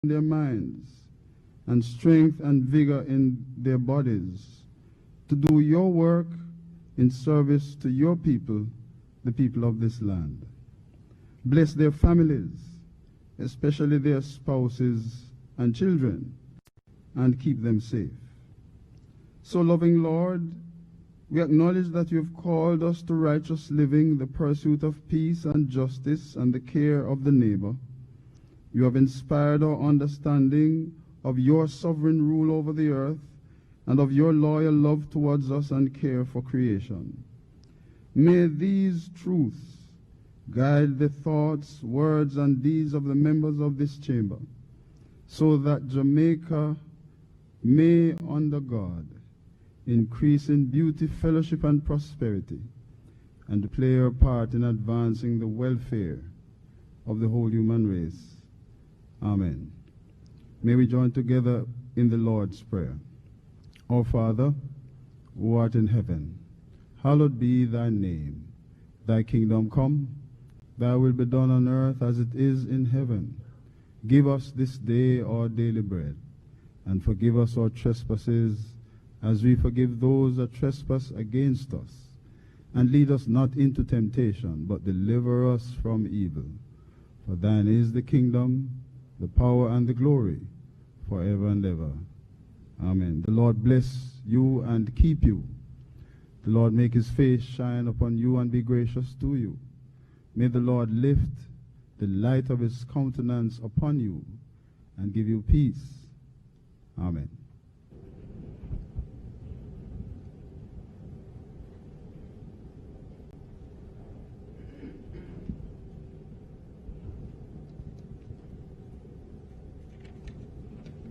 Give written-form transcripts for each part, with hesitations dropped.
their minds and strength and vigor in their bodies to do your work in service to your people, the people of this land. Bless their families, especially their spouses and children, and keep them safe. So, loving Lord, we acknowledge that you have called us to righteous living, the pursuit of peace and justice, and the care of the neighbor. You have inspired our understanding of your sovereign rule over the earth and of your loyal love towards us and care for creation. May these truths guide the thoughts, words, and deeds of the members of this chamber, so that Jamaica may, under God, increase in beauty, fellowship, and prosperity, and play her part in advancing the welfare of the whole human race. Amen. May we join together in the Lord's Prayer. Our Father, who art in heaven, hallowed be thy name. Thy kingdom come, thy will be done on earth as it is in heaven. Give us this day our daily bread, and forgive us our trespasses, as we forgive those that trespass against us. And lead us not into temptation, but deliver us from evil. For thine is the kingdom, the power, and the glory, forever and ever. Amen. The Lord bless you and keep you. The Lord make his face shine upon you and be gracious to you. May the Lord lift the light of his countenance upon you and give you peace. Amen.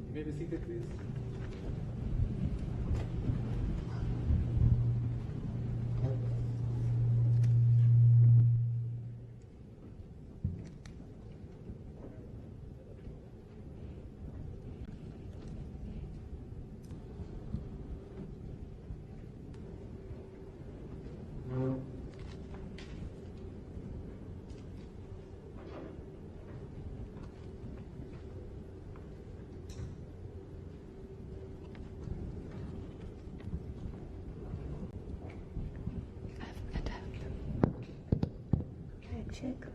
You may be seated, please. Check.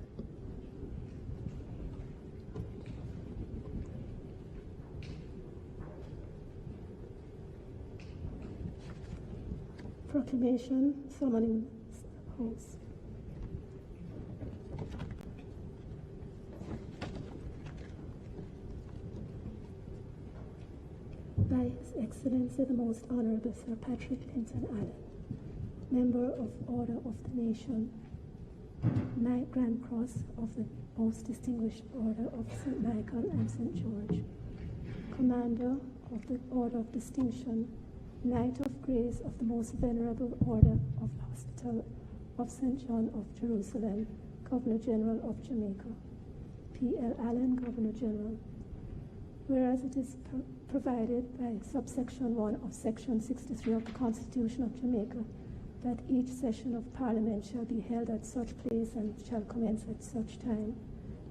Proclamation, summoning house. By His Excellency the Most Honorable Sir Patrick Linton Allen, Member of Order of the Nation, Knight Grand Cross of the Most Distinguished Order of St. Michael and St. George, Commander of the Order of Distinction, Knight of Grace of the Most Venerable Order of the Hospital of St. John of Jerusalem, Governor General of Jamaica, P.L. Allen, Governor General. Whereas it is provided by subsection 1 of section 63 of the Constitution of Jamaica, that each session of Parliament shall be held at such place and shall commence at such time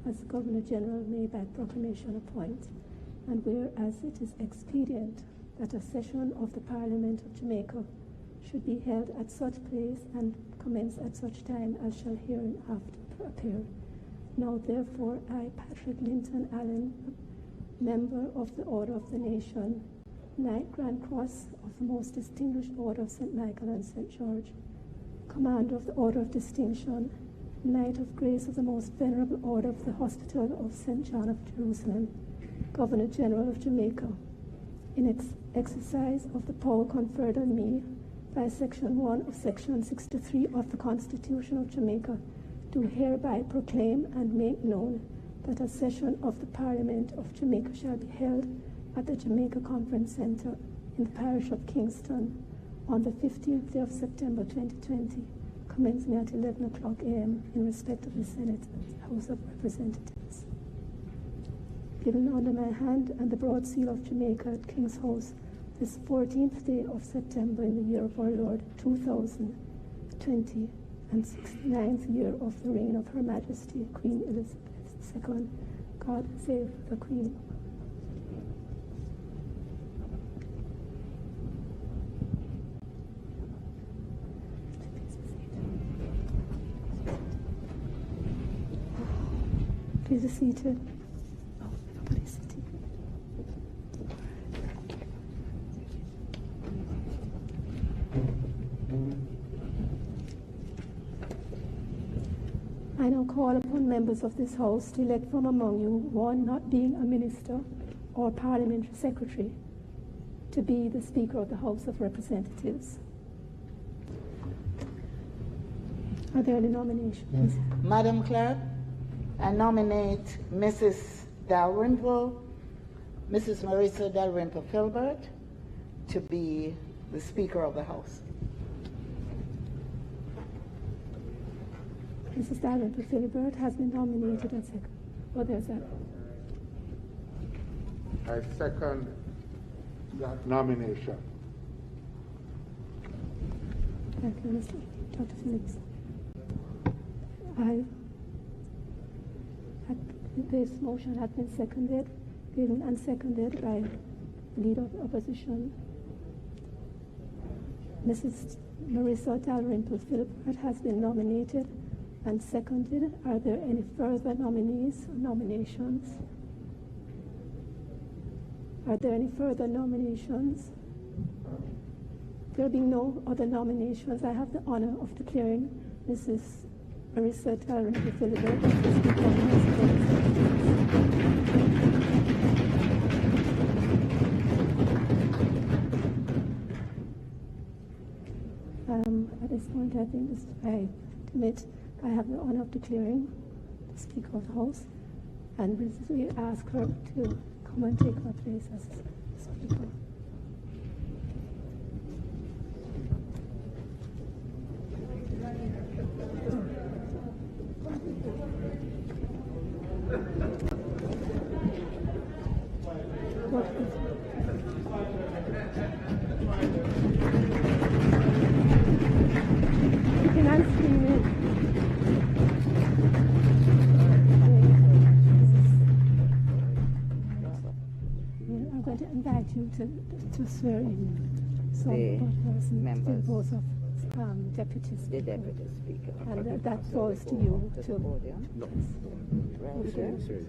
as the Governor General may by proclamation appoint. And whereas it is expedient that a session of the Parliament of Jamaica should be held at such place and commence at such time as shall hereinafter appear. Now therefore I, Patrick Linton Allen, Member of the Order of the Nation, Knight Grand Cross of the Most Distinguished Order of St. Michael and St. George, Commander of the Order of Distinction, Knight of Grace of the Most Venerable Order of the Hospital of St. John of Jerusalem, Governor General of Jamaica, in exercise of the power conferred on me by Section 1 of Section 63 of the Constitution of Jamaica, do hereby proclaim and make known that a session of the Parliament of Jamaica shall be held at the Jamaica Conference Center in the parish of Kingston on the 15th day of September 2020, commencing at 11 o'clock a.m. in respect of the Senate and House of Representatives. Given under my hand and the broad seal of Jamaica at King's House this 14th day of September in the year of our Lord 2020 and 69th year of the reign of Her Majesty Queen Elizabeth II. God save the Queen. Please be seated. Oh, nobody's sitting. I now call upon members of this House to elect from among you one not being a minister or parliamentary secretary to be the Speaker of the House of Representatives. Are there any nominations? Madam Clerk, I nominate Mrs. Dalrymple, Mrs. Marissa Dalrymple Filbert, to be the Speaker of the House. Mrs. Dalrymple Filbert has been nominated and second. Oh, there's that. I second that nomination. Thank you, Mr. Dr. Phillips. This motion has been seconded, given and seconded by the Leader of the Opposition. Mrs. Marissa Dalrymple Filbert has been nominated and seconded. Are there any further nominees or nominations? Are there any further nominations? There being no other nominations, I have the honor of declaring Mrs. Marissa Dalrymple Filbert as the Speaker of the House of Representatives. At this point, I think I have the honor of declaring the Speaker of the House, and we ask her to come and take her place as Speaker. I'm going to invite you to swear in some members, both of Deputy Speaker. The Deputy Speaker. And that falls to you too. No. Okay.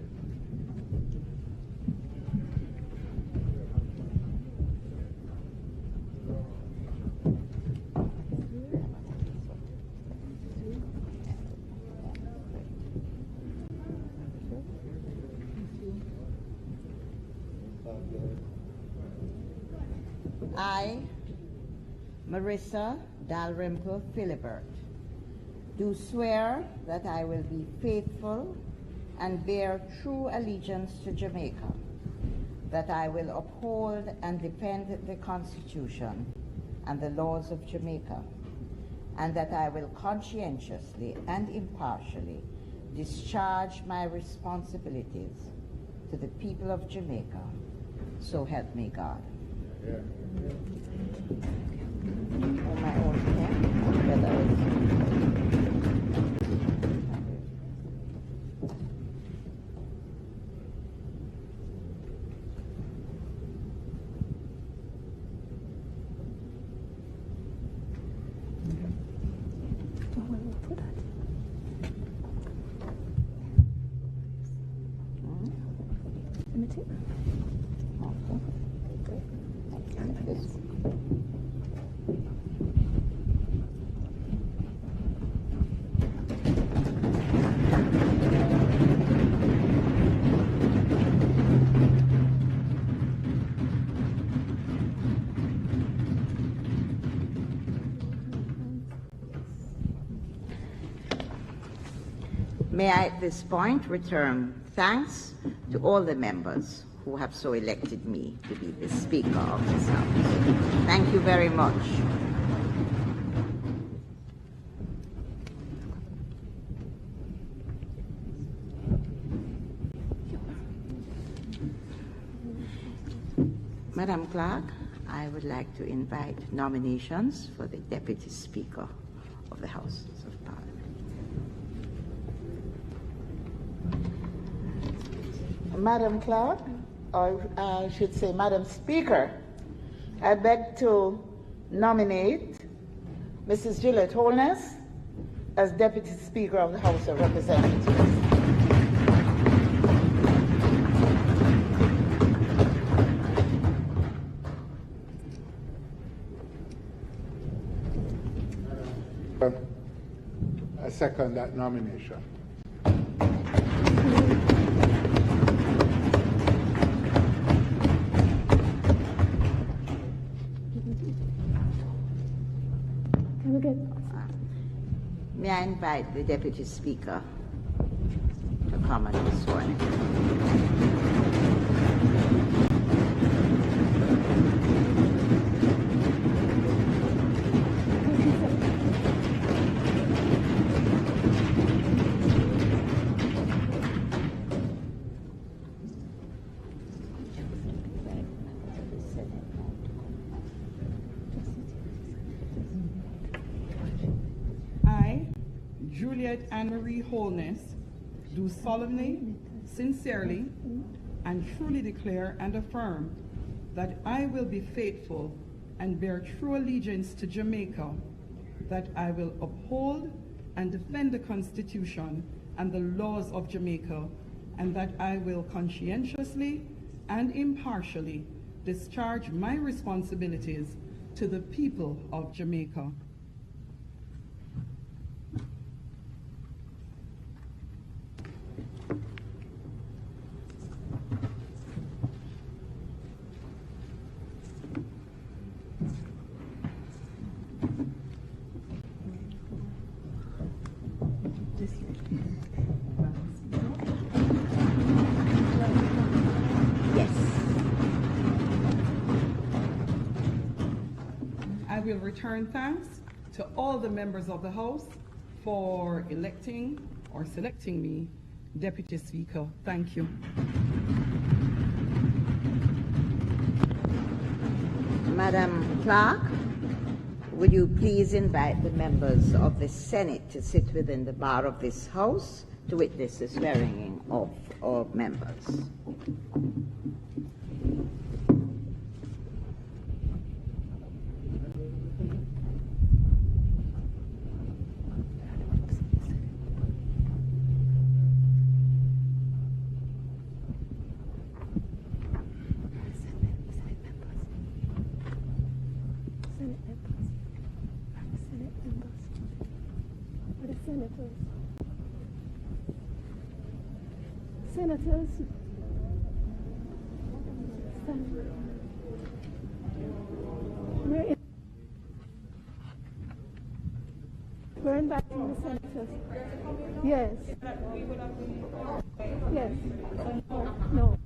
I, Marissa Dalrymple Filbert, do swear that I will be faithful and bear true allegiance to Jamaica, that I will uphold and defend the Constitution and the laws of Jamaica, and that I will conscientiously and impartially discharge my responsibilities to the people of Jamaica. So help me God. Yeah. On my own pen, whether May I at this point return thanks to all the members who have so elected me to be the Speaker of this House. Thank you very much. Madam Clerk, I would like to invite nominations for the Deputy Speaker of the House of Parliament. Madam Clerk, or I should say Madam Speaker, I beg to nominate Mrs. Gillette Holness as Deputy Speaker of the House of Representatives. second that nomination. Can we get... May I invite the Deputy Speaker to come and be sworn in? Juliet Anne-Marie Holness, do solemnly, sincerely, and truly declare and affirm that I will be faithful and bear true allegiance to Jamaica, that I will uphold and defend the Constitution and the laws of Jamaica, and that I will conscientiously and impartially discharge my responsibilities to the people of Jamaica. I will return thanks to all the members of the House for electing or selecting me Deputy Speaker. Thank you. Madam Clerk, would you please invite the members of the Senate to sit within the bar of this House to witness the swearing in of all members. Senators, we're inviting the senators. Yes. Yes. No.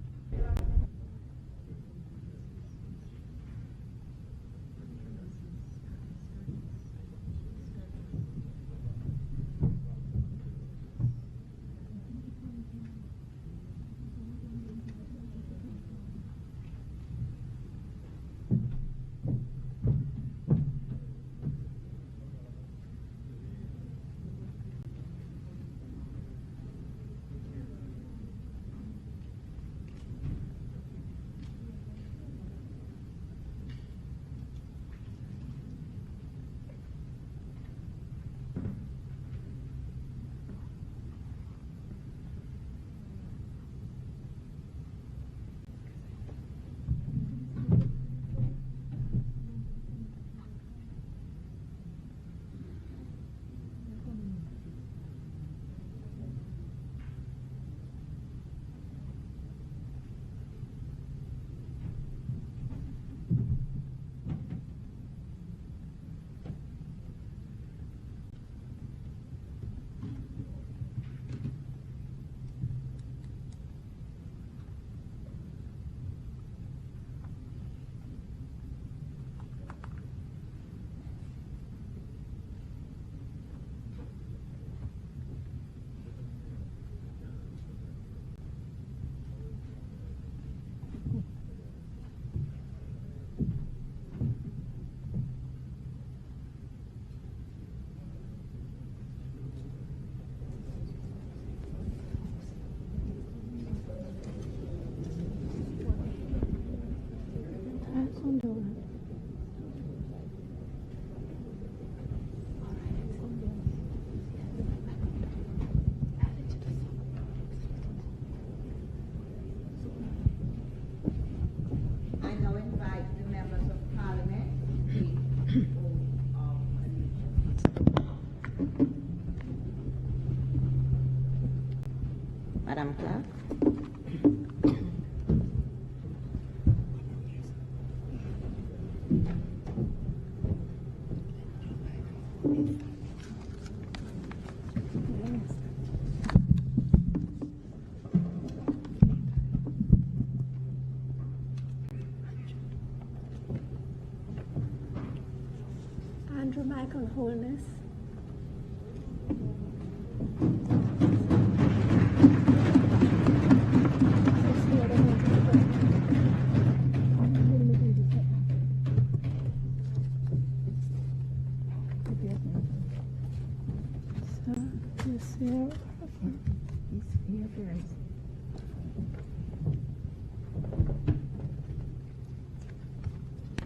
Andrew Michael Holness.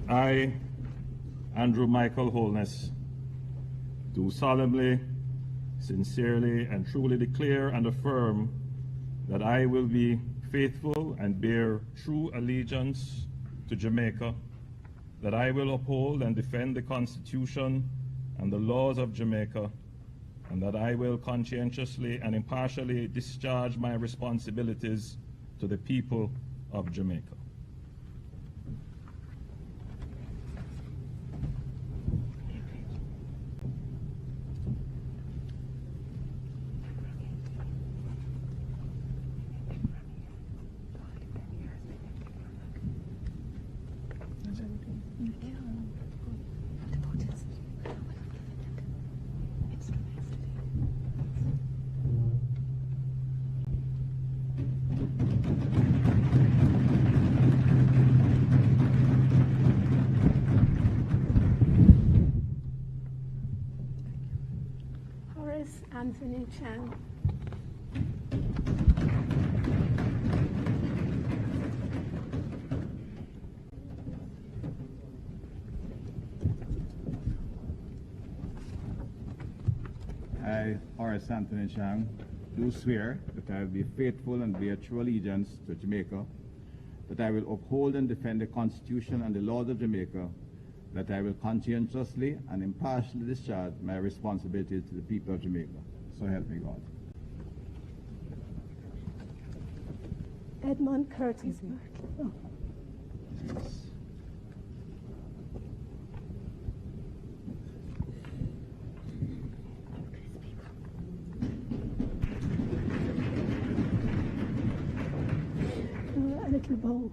I, Andrew Michael Holness, do solemnly, sincerely, and truly declare and affirm that I will be faithful and bear true allegiance to Jamaica, that I will uphold and defend the Constitution and the laws of Jamaica, and that I will conscientiously and impartially discharge my responsibilities to the people of Jamaica. Anthony Chang. I, Horace Anthony Chang, do swear that I will be faithful and bear true allegiance to Jamaica, that I will uphold and defend the Constitution and the laws of Jamaica, that I will conscientiously and impartially discharge my responsibilities to the people of Jamaica. So help me God. Edmund Curtis. Oh. A little bow.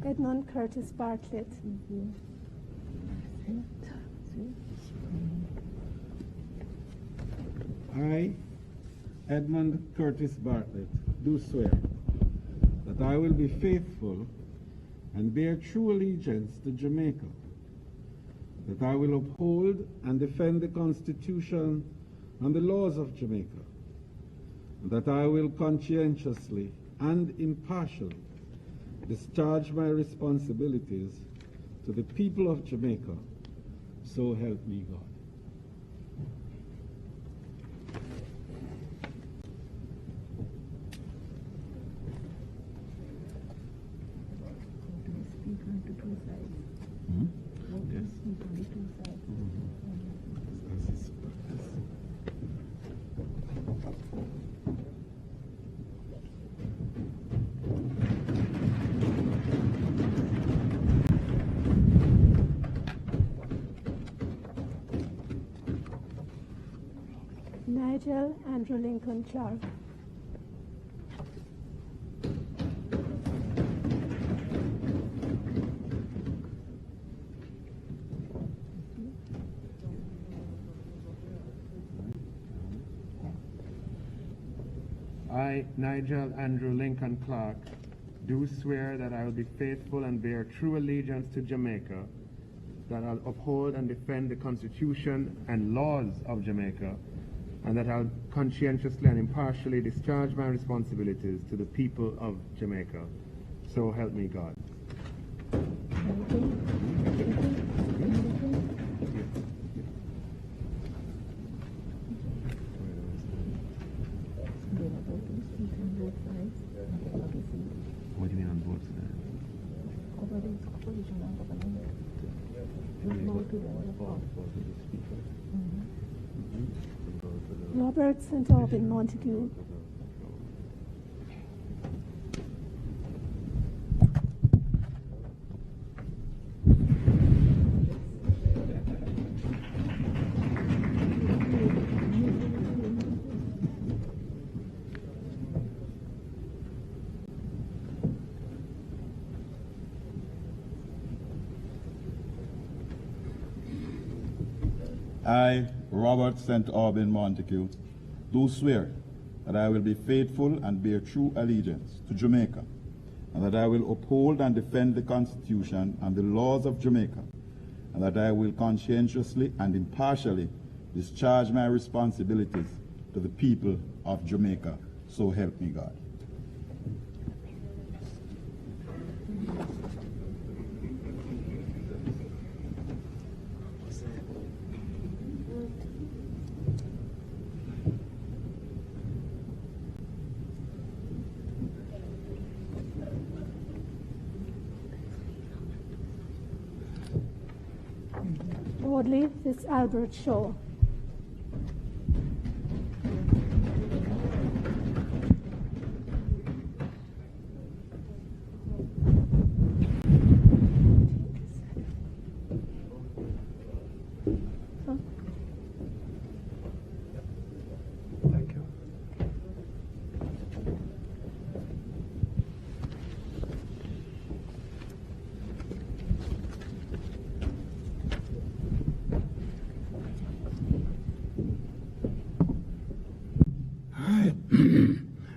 Edmund Curtis Bartlett. I, Edmund Curtis Bartlett, do swear that I will be faithful and bear true allegiance to Jamaica, that I will uphold and defend the Constitution and the laws of Jamaica, and that I will conscientiously and impartially discharge my responsibilities to the people of Jamaica. So help me God. Nigel Andrew Lincoln Clark. I, Nigel Andrew Lincoln Clark, do swear that I will be faithful and bear true allegiance to Jamaica, that I'll uphold and defend the Constitution and laws of Jamaica, and that I'll conscientiously and impartially discharge my responsibilities to the people of Jamaica. So help me God. What do you mean on both sides? Robert St. Aubin Montague. I, Robert St. Aubin Montague, do swear that I will be faithful and bear true allegiance to Jamaica, and that I will uphold and defend the Constitution and the laws of Jamaica, and that I will conscientiously and impartially discharge my responsibilities to the people of Jamaica. So help me God. Broadly, this Albert Shaw.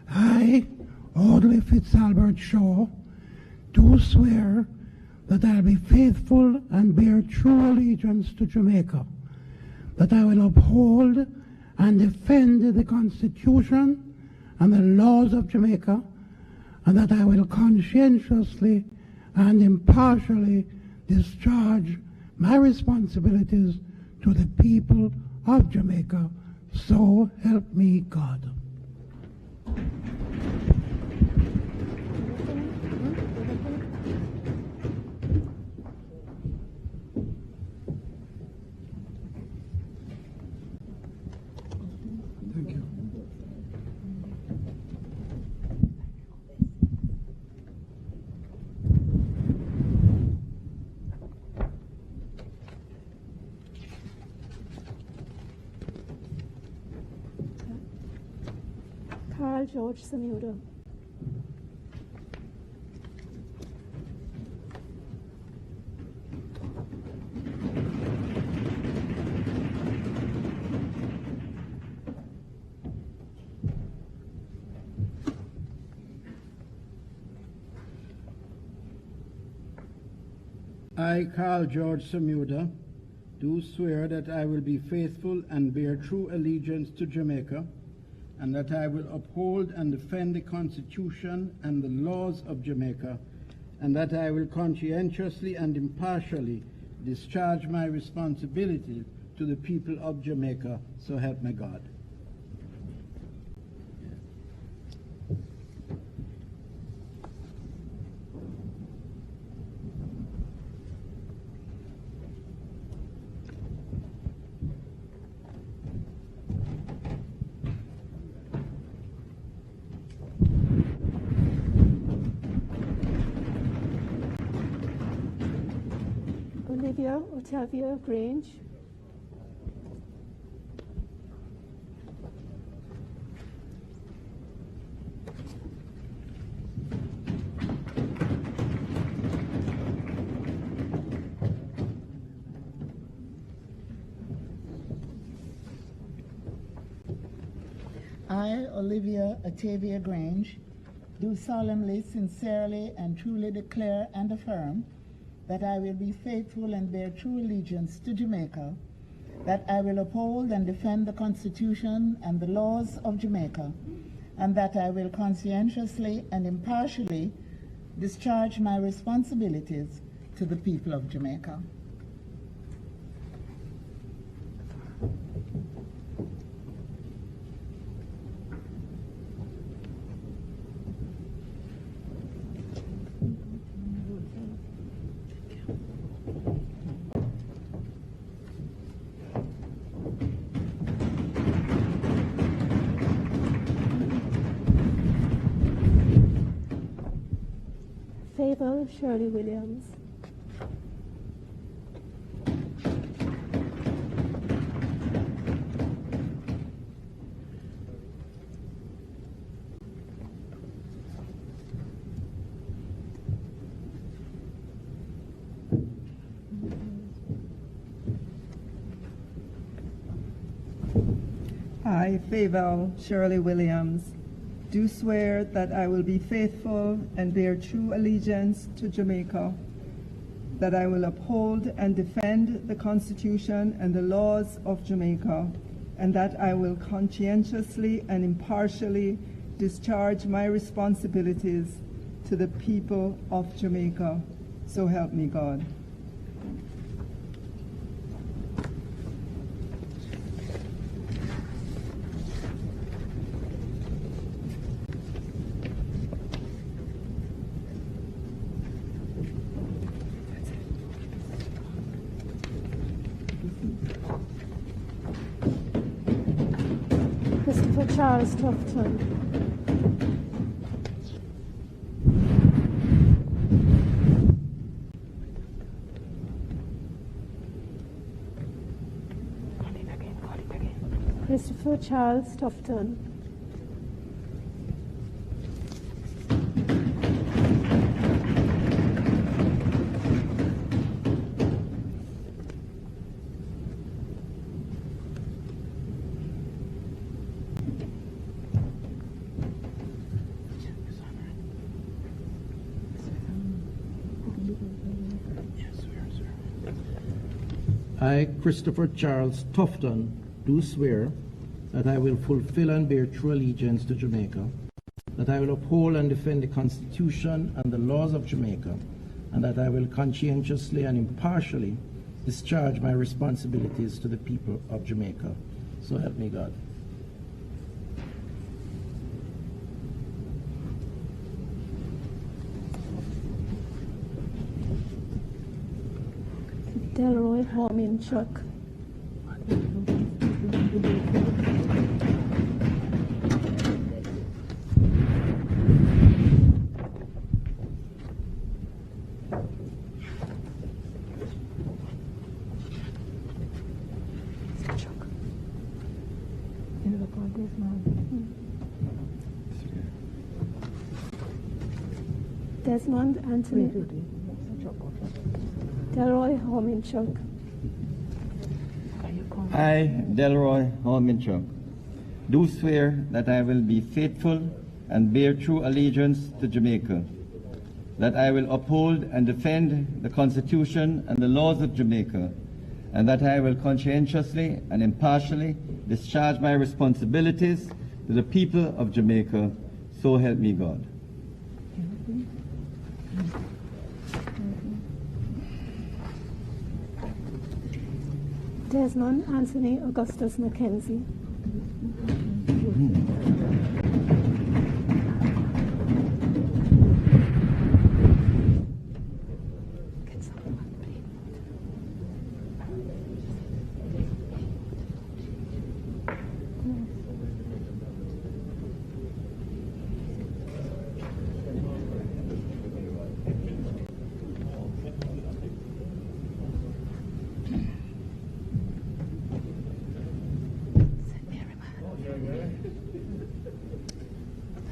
I, Audley Fitzalbert Shaw, do swear that I will be faithful and bear true allegiance to Jamaica, that I will uphold and defend the Constitution and the laws of Jamaica, and that I will conscientiously and impartially discharge my responsibilities to the people of Jamaica. So help me God. Thank you. Carl George Samuda. I, Carl George Samuda, do swear that I will be faithful and bear true allegiance to Jamaica, and that I will uphold and defend the Constitution and the laws of Jamaica, and that I will conscientiously and impartially discharge my responsibilities to the people of Jamaica. So help me God. Olivia Otavia Grange. I, Olivia Otavia Grange, do solemnly, sincerely, and truly declare and affirm that I will be faithful and bear true allegiance to Jamaica, that I will uphold and defend the Constitution and the laws of Jamaica, and that I will conscientiously and impartially discharge my responsibilities to the people of Jamaica. Favor Shirley Williams. I, Fayval Shirley Williams, do swear that I will be faithful and bear true allegiance to Jamaica, that I will uphold and defend the Constitution and the laws of Jamaica, and that I will conscientiously and impartially discharge my responsibilities to the people of Jamaica. So help me God. Christopher Charles Tufton. Christopher Charles Tufton. I, Christopher Charles Tufton, do swear that I will fulfill and bear true allegiance to Jamaica, that I will uphold and defend the Constitution and the laws of Jamaica, and that I will conscientiously and impartially discharge my responsibilities to the people of Jamaica. So help me God. Delroy Horminchuk. Desmond Anthony. Delroy Horminchuk. I, Delroy Horminchuk, do swear that I will be faithful and bear true allegiance to Jamaica, that I will uphold and defend the Constitution and the laws of Jamaica, and that I will conscientiously and impartially discharge my responsibilities to the people of Jamaica. So help me God. Desmond Anthony Augustus Mackenzie.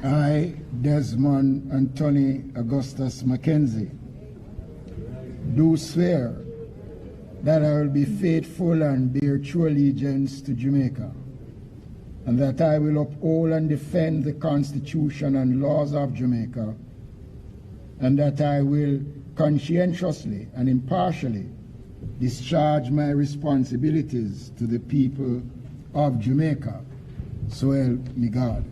I, Desmond Anthony Augustus Mackenzie, do swear that I will be faithful and bear true allegiance to Jamaica, and that I will uphold and defend the Constitution and laws of Jamaica, and that I will conscientiously and impartially discharge my responsibilities to the people of Jamaica. So help me God.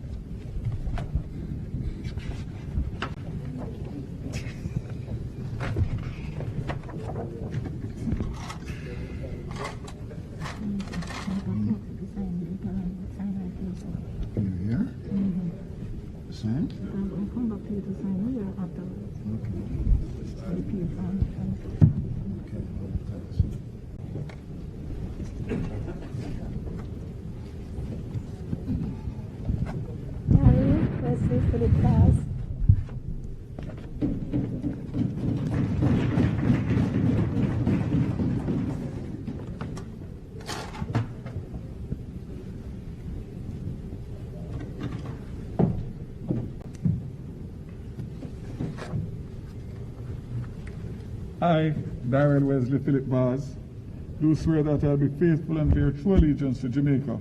I, Darrell Wesley Philip Bars, do swear that I will be faithful and bear true allegiance to Jamaica,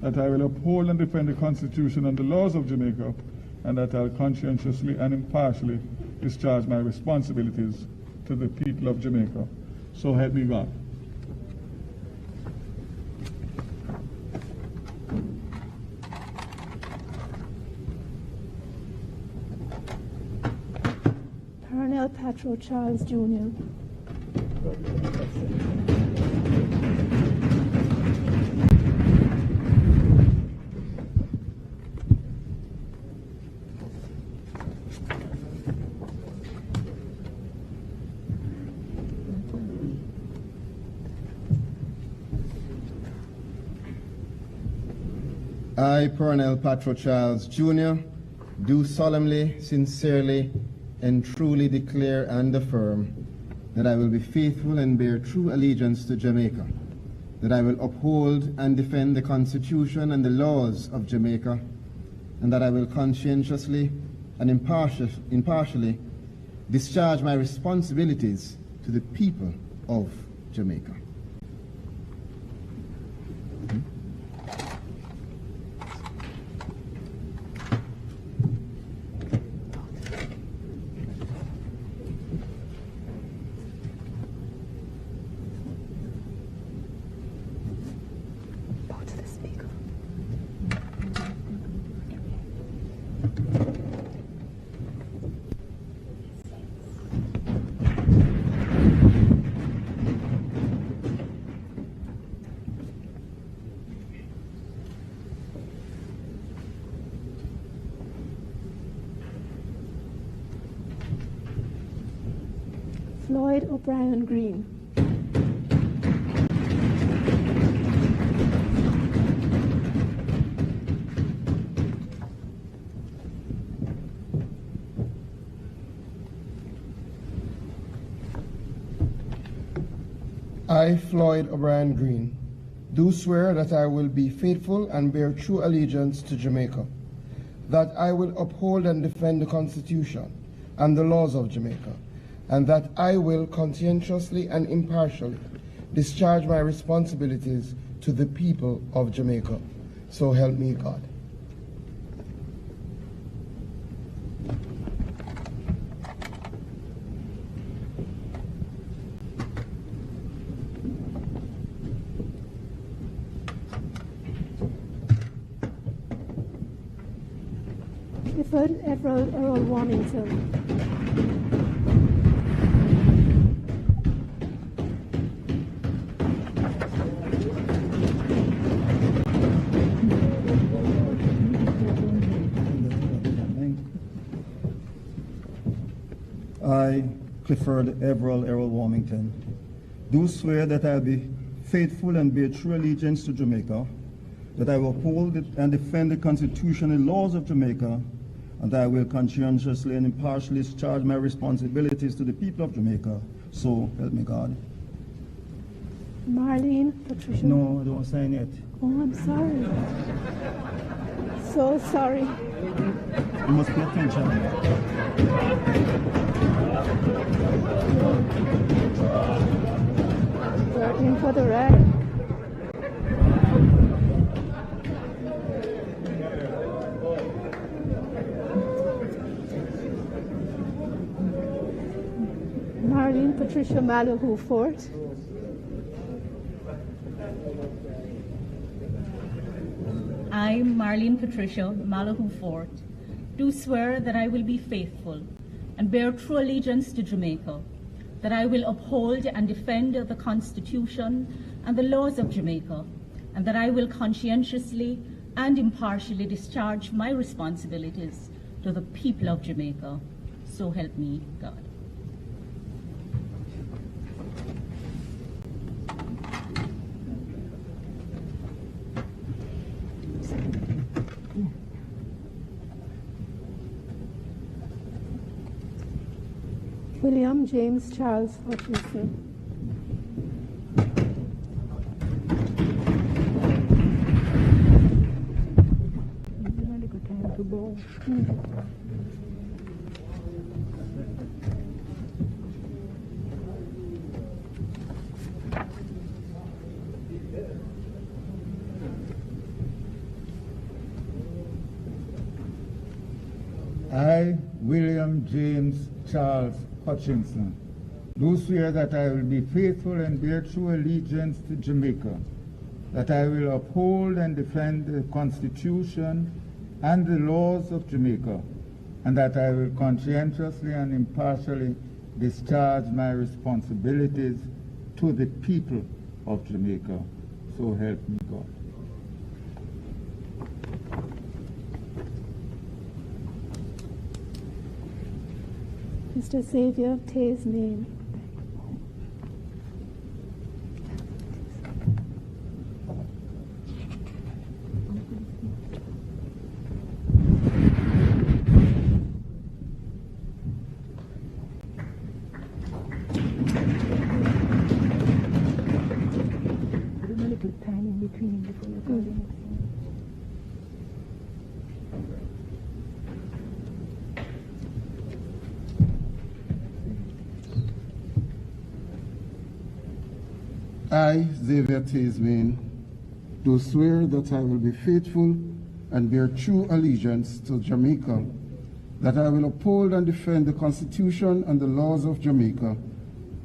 that I will uphold and defend the Constitution and the laws of Jamaica, and that I will conscientiously and impartially discharge my responsibilities to the people of Jamaica. So help me God. Colonel Patrick Charles Jr. I, Colonel Patrick Charles Jr., do solemnly, sincerely, and truly declare and affirm that I will be faithful and bear true allegiance to Jamaica, that I will uphold and defend the Constitution and the laws of Jamaica, and that I will conscientiously and impartially discharge my responsibilities to the people of Jamaica. Floyd O'Brien Green. I, Floyd O'Brien Green, do swear that I will be faithful and bear true allegiance to Jamaica, that I will uphold and defend the Constitution and the laws of Jamaica, and that I will conscientiously and impartially discharge my responsibilities to the people of Jamaica. So help me God. Clifford Everald Earl Warmington. I, Clifford Everald Errol Warmington, do swear that I will be faithful and bear true allegiance to Jamaica, that I will uphold and defend the Constitution and laws of Jamaica, and that I will conscientiously and impartially discharge my responsibilities to the people of Jamaica. So help me God. Marlene Patricia. No, I don't sign yet. Oh, I'm sorry. So sorry. You must pay attention. We're in for the ride. Marlene Patricia Malihu Fort. I, Marlene Patricia Malihu Fort, do swear that I will be faithful and bear true allegiance to Jamaica, that I will uphold and defend the Constitution and the laws of Jamaica, and that I will conscientiously and impartially discharge my responsibilities to the people of Jamaica. So help me God. William James Charles Hutchinson. William James Charles Hutchinson, do swear that I will be faithful and bear true allegiance to Jamaica, that I will uphold and defend the Constitution and the laws of Jamaica, and that I will conscientiously and impartially discharge my responsibilities to the people of Jamaica. So help me God. Mr. Xavier Tay's name. I, Xavier Tasman, do swear that I will be faithful and bear true allegiance to Jamaica, that I will uphold and defend the Constitution and the laws of Jamaica,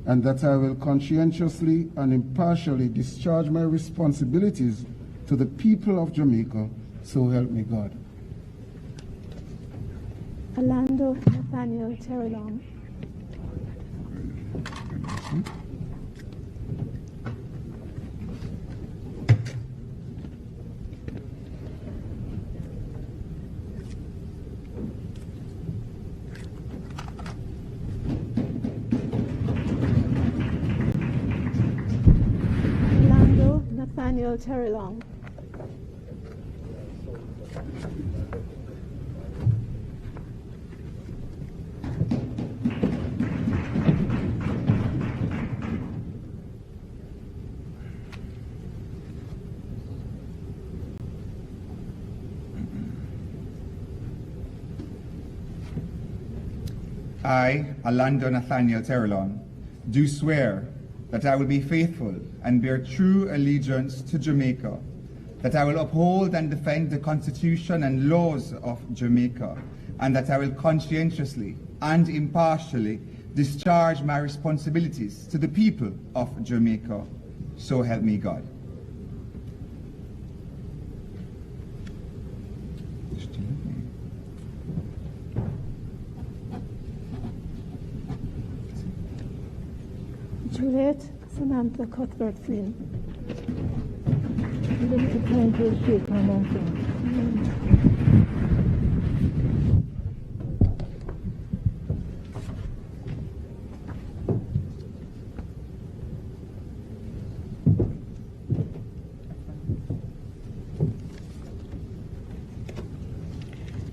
and that I will conscientiously and impartially discharge my responsibilities to the people of Jamaica. So help me God. Orlando Nathaniel Terrelong. Nathaniel Terrelong. I, Orlando Nathaniel Terrelong, do swear that I will be faithful and bear true allegiance to Jamaica, that I will uphold and defend the Constitution and laws of Jamaica, and that I will conscientiously and impartially discharge my responsibilities to the people of Jamaica. So help me God. Juliet Samantha Cuthbert Flynn.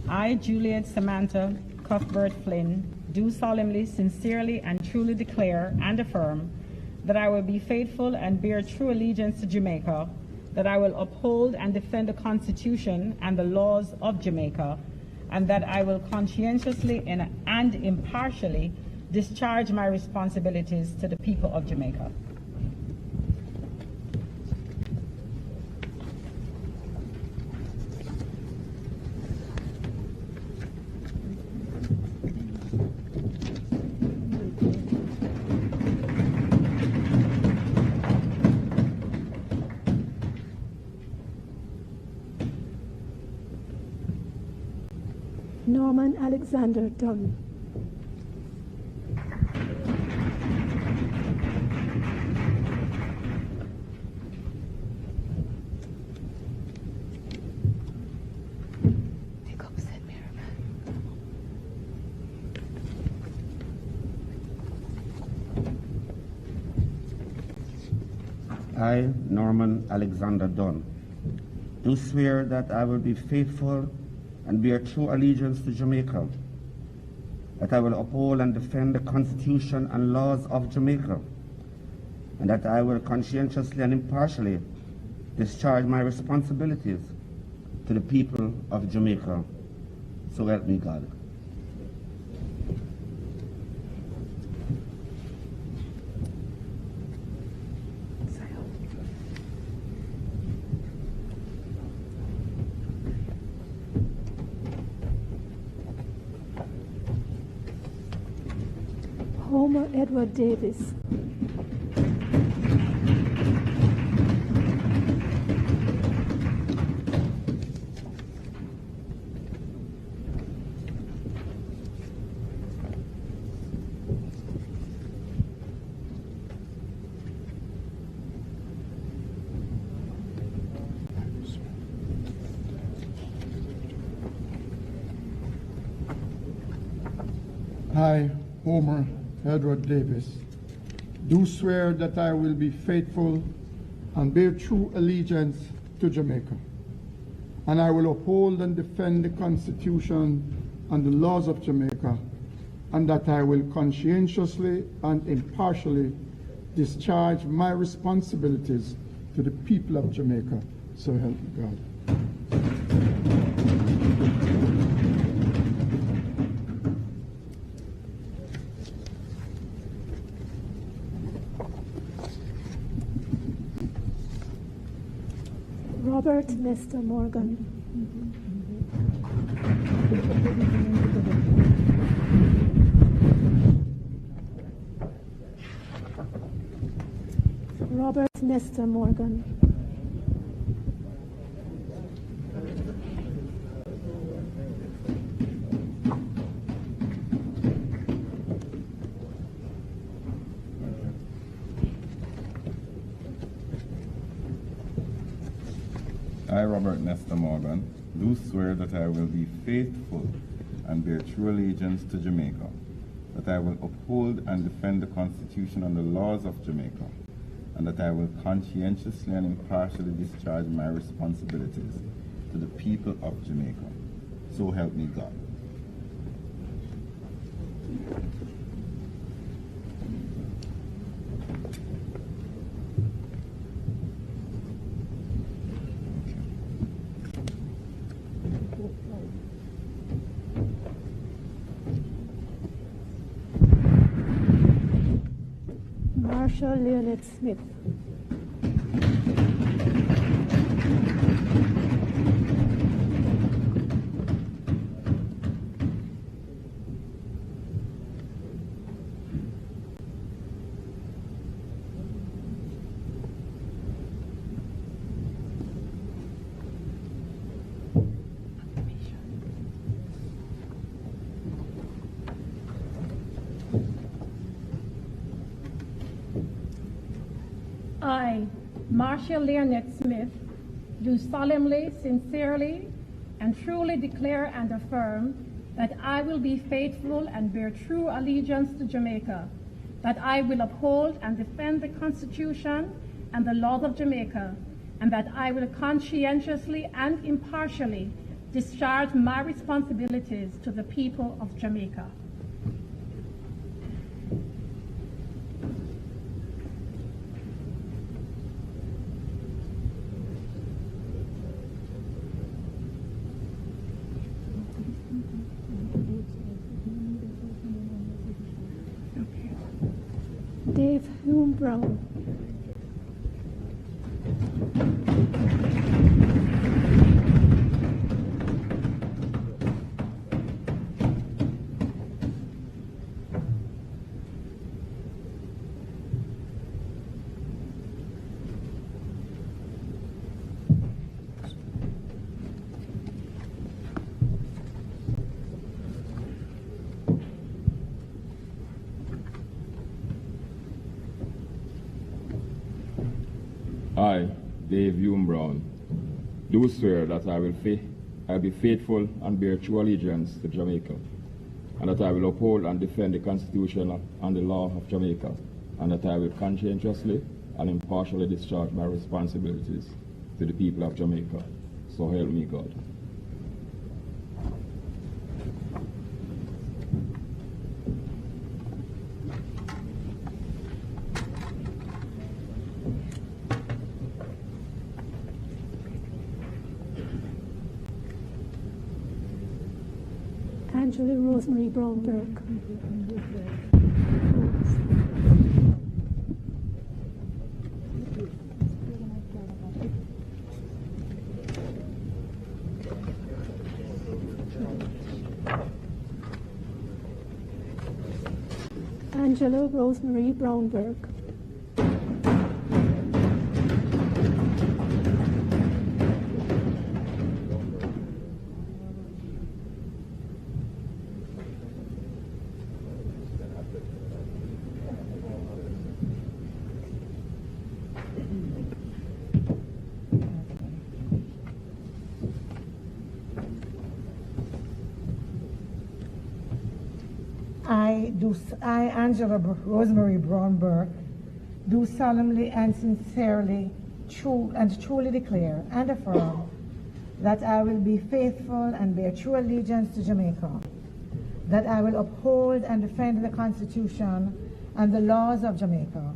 I, Juliet Samantha Cuthbert Flynn, do solemnly, sincerely, and truly declare and affirm that I will be faithful and bear true allegiance to Jamaica, that I will uphold and defend the Constitution and the laws of Jamaica, and that I will conscientiously and impartially discharge my responsibilities to the people of Jamaica. Norman Alexander Dunn. I, Norman Alexander Dunn, do swear that I will be faithful and bear true allegiance to Jamaica, that I will uphold and defend the Constitution and laws of Jamaica, and that I will conscientiously and impartially discharge my responsibilities to the people of Jamaica. So help me God. Homer Edward Davis. I, Homer Edward Davis, do swear that I will be faithful and bear true allegiance to Jamaica, and I will uphold and defend the Constitution and the laws of Jamaica, and that I will conscientiously and impartially discharge my responsibilities to the people of Jamaica. So help me God. Robert Nestor Morgan. Robert Nestor Morgan. I, Robert Nestor Morgan, do swear that I will be faithful and bear true allegiance to Jamaica, that I will uphold and defend the Constitution and the laws of Jamaica, and that I will conscientiously and impartially discharge my responsibilities to the people of Jamaica. So help me God. Marshall Leonard Smith. I, Marshall Leonard Smith, do solemnly, sincerely, and truly declare and affirm that I will be faithful and bear true allegiance to Jamaica, that I will uphold and defend the Constitution and the laws of Jamaica, and that I will conscientiously and impartially discharge my responsibilities to the people of Jamaica. Dave Hume Brown. I, Dave Hume Brown, do swear that I will be faithful and bear true allegiance to Jamaica, and that I will uphold and defend the Constitution and the law of Jamaica, and that I will conscientiously and impartially discharge my responsibilities to the people of Jamaica. So help me God. Angela Rosemary Brown Burke. Angela Rosemary Brownberg. I, Angela Rosemary Brownberg, do solemnly and sincerely truly declare and affirm that I will be faithful and bear true allegiance to Jamaica, that I will uphold and defend the Constitution and the laws of Jamaica,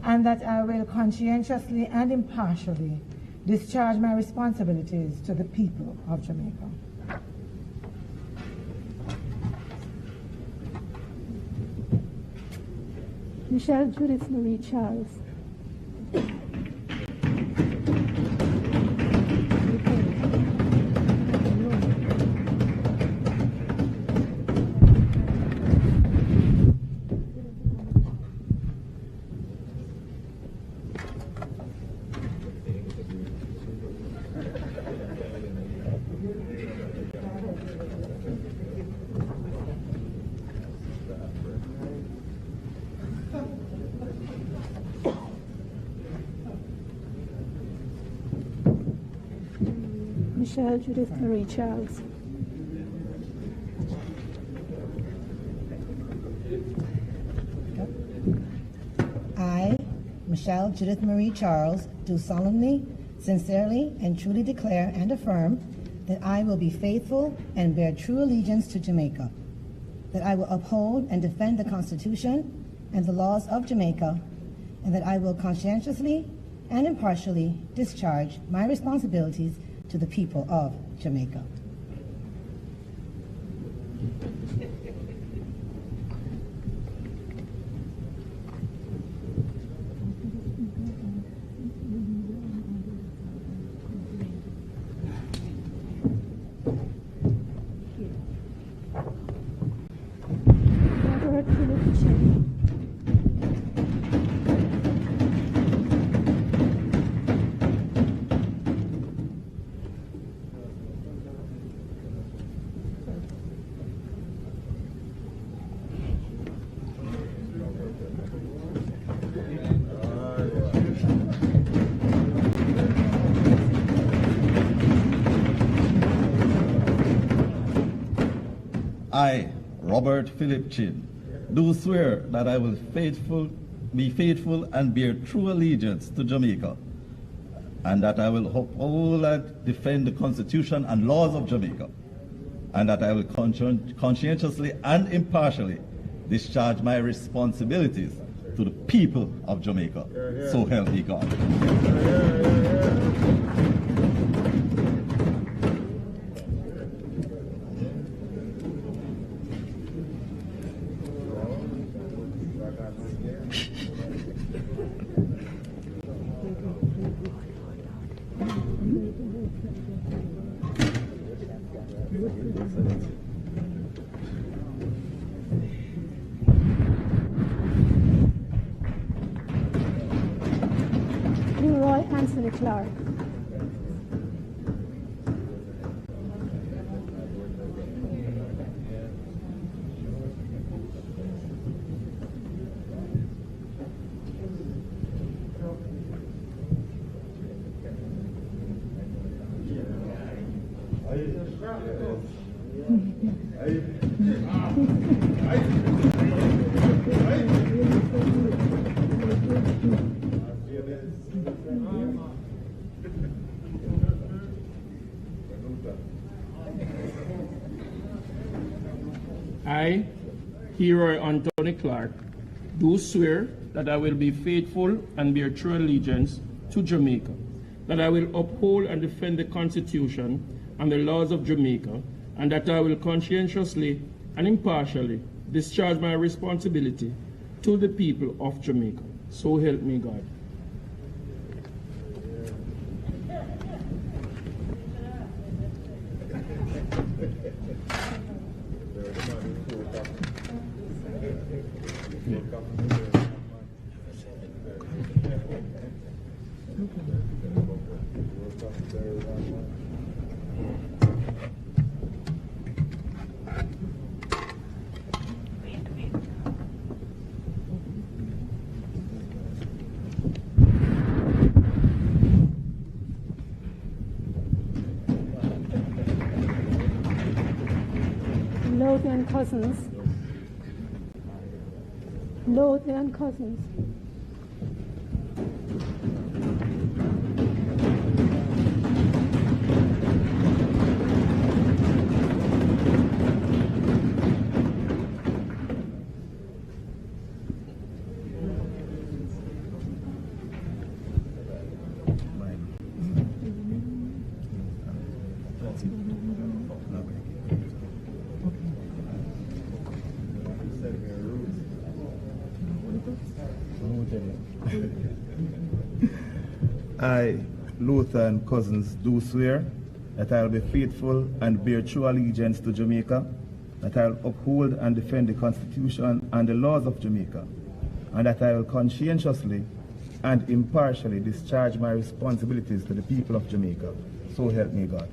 and that I will conscientiously and impartially discharge my responsibilities to the people of Jamaica. Michelle Judith Marie Charles. Michelle Judith Marie Charles. I, Michelle Judith Marie Charles, do solemnly, sincerely, and truly declare and affirm that I will be faithful and bear true allegiance to Jamaica, that I will uphold and defend the Constitution and the laws of Jamaica, and that I will conscientiously and impartially discharge my responsibilities to the people of Jamaica. I, Robert Philip Chin, do swear that I will be faithful and bear true allegiance to Jamaica, and that I will uphold and defend the Constitution and laws of Jamaica, and that I will conscientiously and impartially discharge my responsibilities to the people of Jamaica. So help me God. Leroy Anthony Clark. I, Leroy Anthony Clark, do swear that I will be faithful and bear true allegiance to Jamaica, that I will uphold and defend the Constitution and the laws of Jamaica, and that I will conscientiously and impartially discharge my responsibility to the people of Jamaica. So help me God. Lothian Cousins. Lothian Cousins. I, Luther Cousins, do swear that I will be faithful and bear true allegiance to Jamaica, that I will uphold and defend the Constitution and the laws of Jamaica, and that I will conscientiously and impartially discharge my responsibilities to the people of Jamaica. So help me God.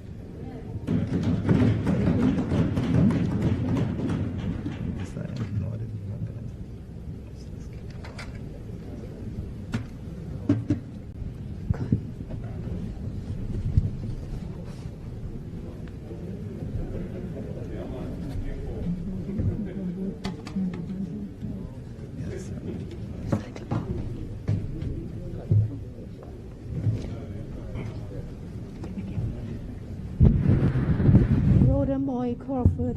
Moy Crawford.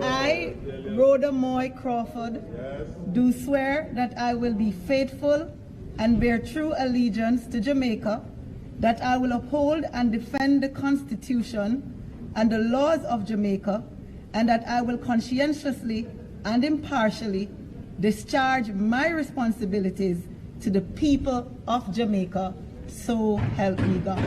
I, Rhoda Moy Crawford, do swear that I will be faithful and bear true allegiance to Jamaica, that I will uphold and defend the Constitution and the laws of Jamaica, and that I will conscientiously and impartially discharge my responsibilities to the people of Jamaica. So help me God.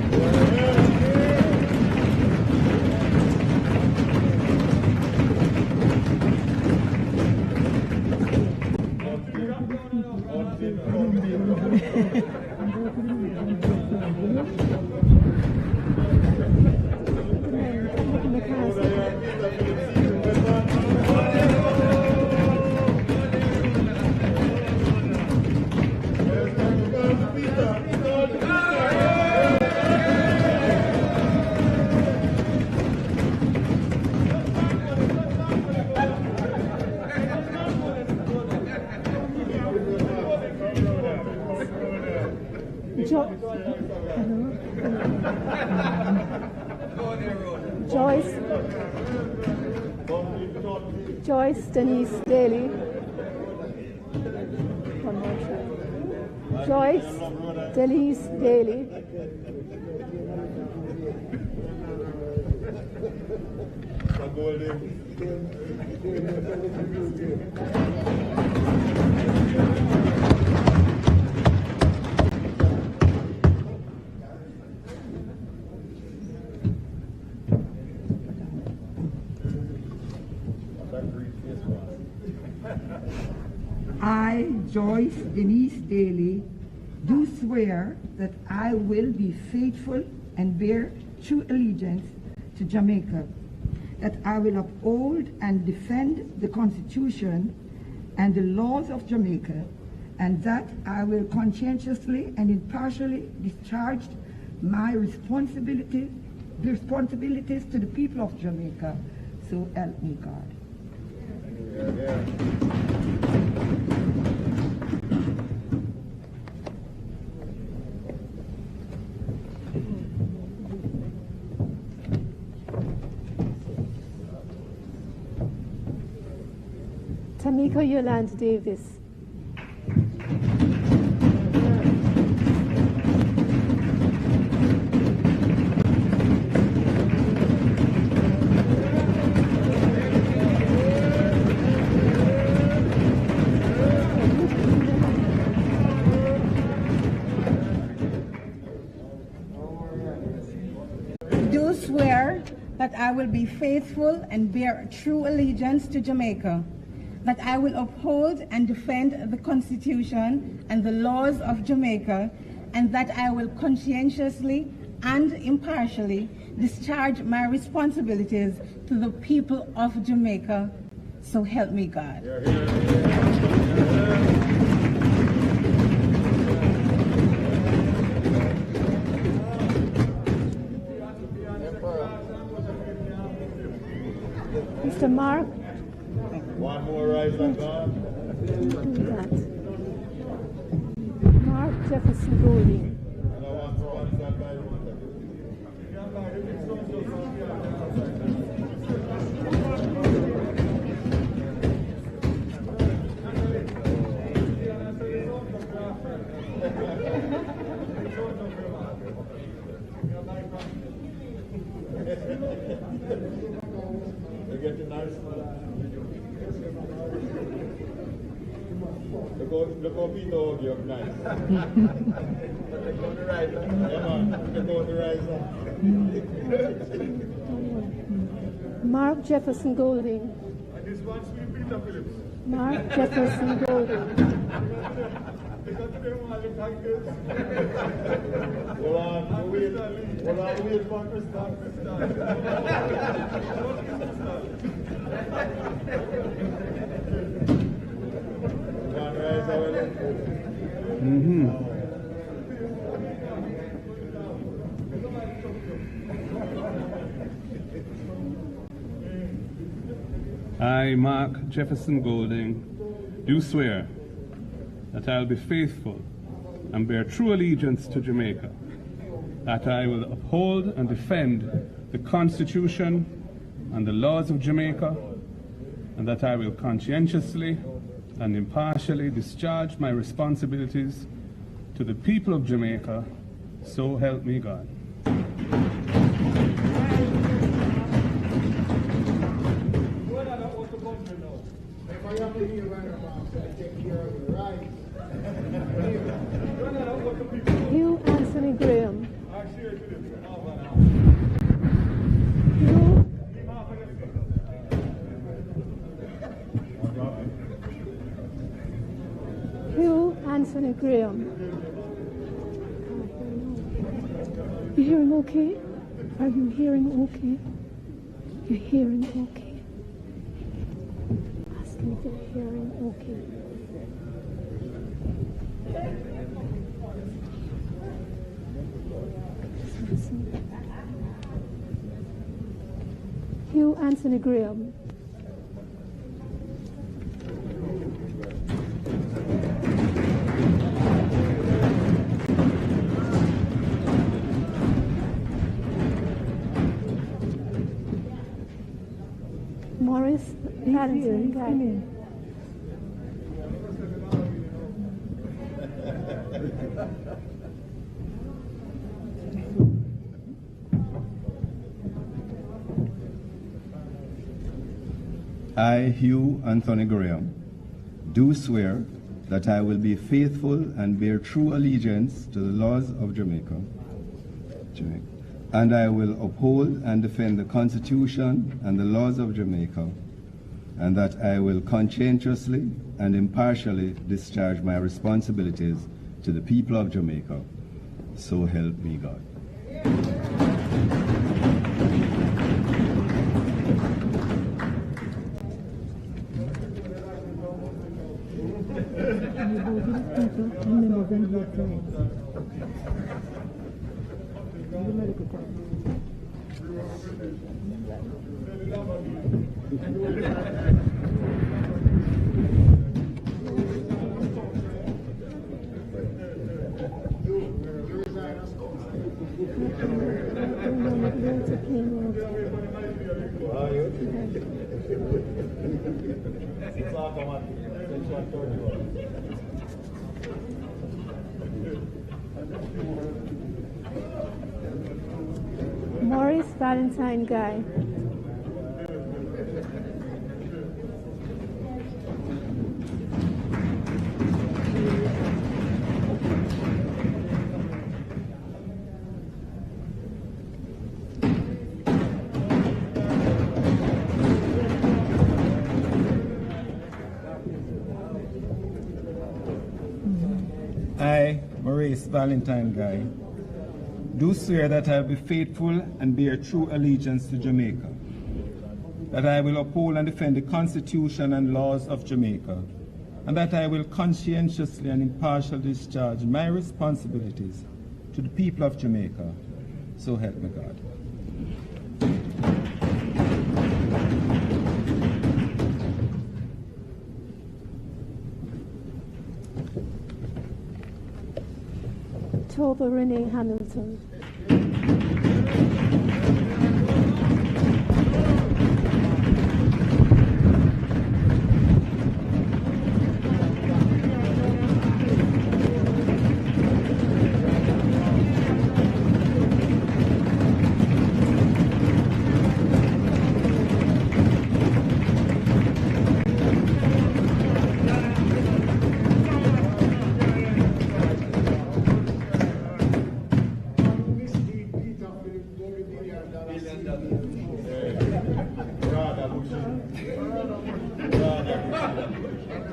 Joyce Denise Daly. One more time. Joyce Denise Daly. I, Joyce Denise Daly, do swear that I will be faithful and bear true allegiance to Jamaica, that I will uphold and defend the Constitution and the laws of Jamaica, and that I will conscientiously and impartially discharge my responsibilities to the people of Jamaica. So help me God. Tamika Yolande Davis. will be faithful and bear true allegiance to Jamaica, that I will uphold and defend the Constitution and the laws of Jamaica, and that I will conscientiously and impartially discharge my responsibilities to the people of Jamaica. So help me God. Mr. Mark? One more rise and gone. Do that. Mark Jefferson Golding. Look how Pino you're nice. Look on the right. Yeah, man. Look on the right. Mark Jefferson Golding. And this one sweet Peter Phillips. Mark Jefferson Golding. Wait for Crystal. I, Mark Jefferson Golding, do swear that I will be faithful and bear true allegiance to Jamaica, that I will uphold and defend the Constitution and the laws of Jamaica, and that I will conscientiously and impartially discharge my responsibilities to the people of Jamaica, so help me God. Hugh Anthony Graham. Hugh Anthony Graham. You hearing okay? Are you hearing okay? You're hearing okay. Asking if you're hearing okay. Hugh Anthony Graham. Morris Patterson Guy. I, Hugh Anthony Graham, do swear that I will be faithful and bear true allegiance to the laws of Jamaica, and I will uphold and defend the Constitution and the laws of Jamaica, and that I will conscientiously and impartially discharge my responsibilities to the people of Jamaica. So help me God. Morris Valentine Guy. I, Maurice Valentine Guy, do swear that I will be faithful and bear true allegiance to Jamaica, that I will uphold and defend the Constitution and laws of Jamaica, and that I will conscientiously and impartially discharge my responsibilities to the people of Jamaica. So help me God. Tova Renee Hamilton.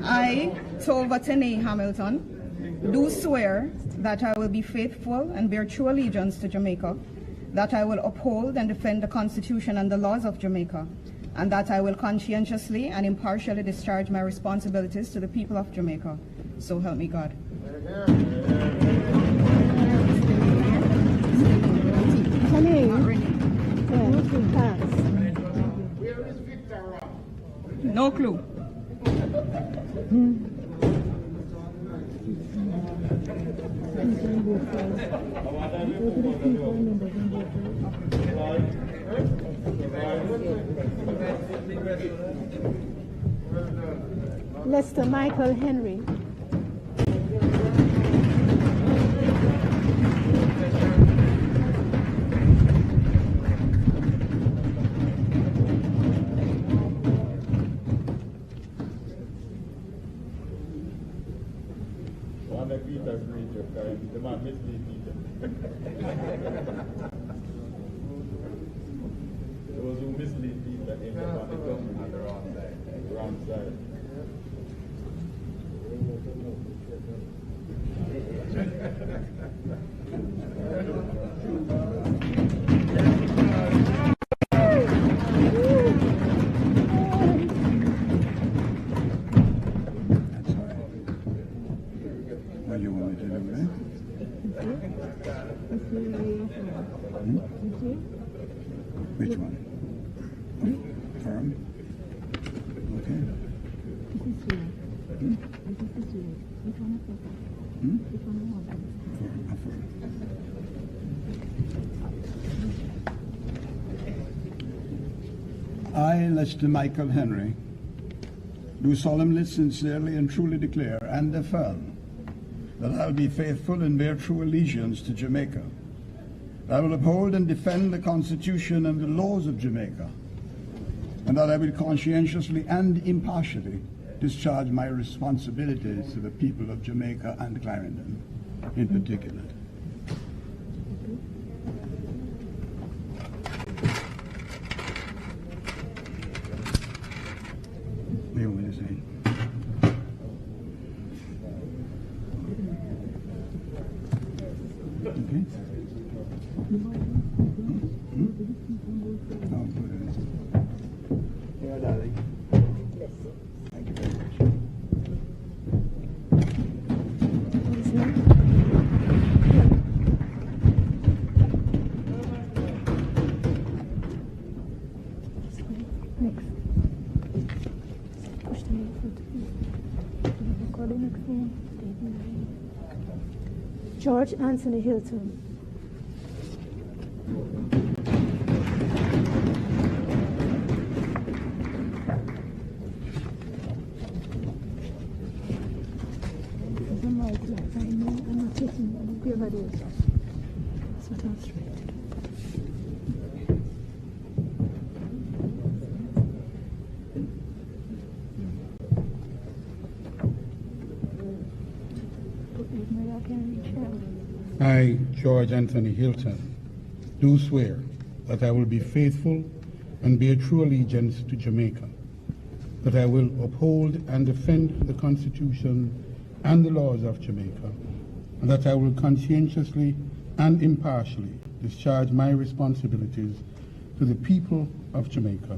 I, Tova Renee Hamilton, do swear that I will be faithful and bear true allegiance to Jamaica, that I will uphold and defend the Constitution and the laws of Jamaica, and that I will conscientiously and impartially discharge my responsibilities to the people of Jamaica. So help me God. No clue. Lester Michael Henry. The man mislead Peter. Those who mislead Peter in the on the tongue on the wrong side. The wrong side. What do you want me to do, man? Which one? Firm? Okay. I, Lester Michael Henry, do solemnly, sincerely, and truly declare and affirm that I will be faithful and bear true allegiance to Jamaica, that I will uphold and defend the Constitution and the laws of Jamaica, and that I will conscientiously and impartially discharge my responsibilities to the people of Jamaica and Clarendon in particular. What do you want me to say? Okay. Oh, good. Yeah, darling. Yes. Thank you very much. George Anthony Hilton. I, George Anthony Hilton, do swear that I will be faithful and bear true allegiance to Jamaica, that I will uphold and defend the Constitution and the laws of Jamaica, and that I will conscientiously and impartially discharge my responsibilities to the people of Jamaica.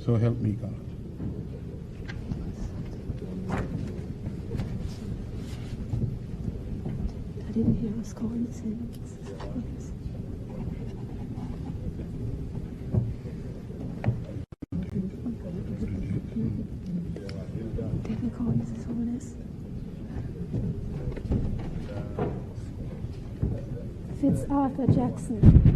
So help me God. I didn't hear us calling the same. Arthur Jackson.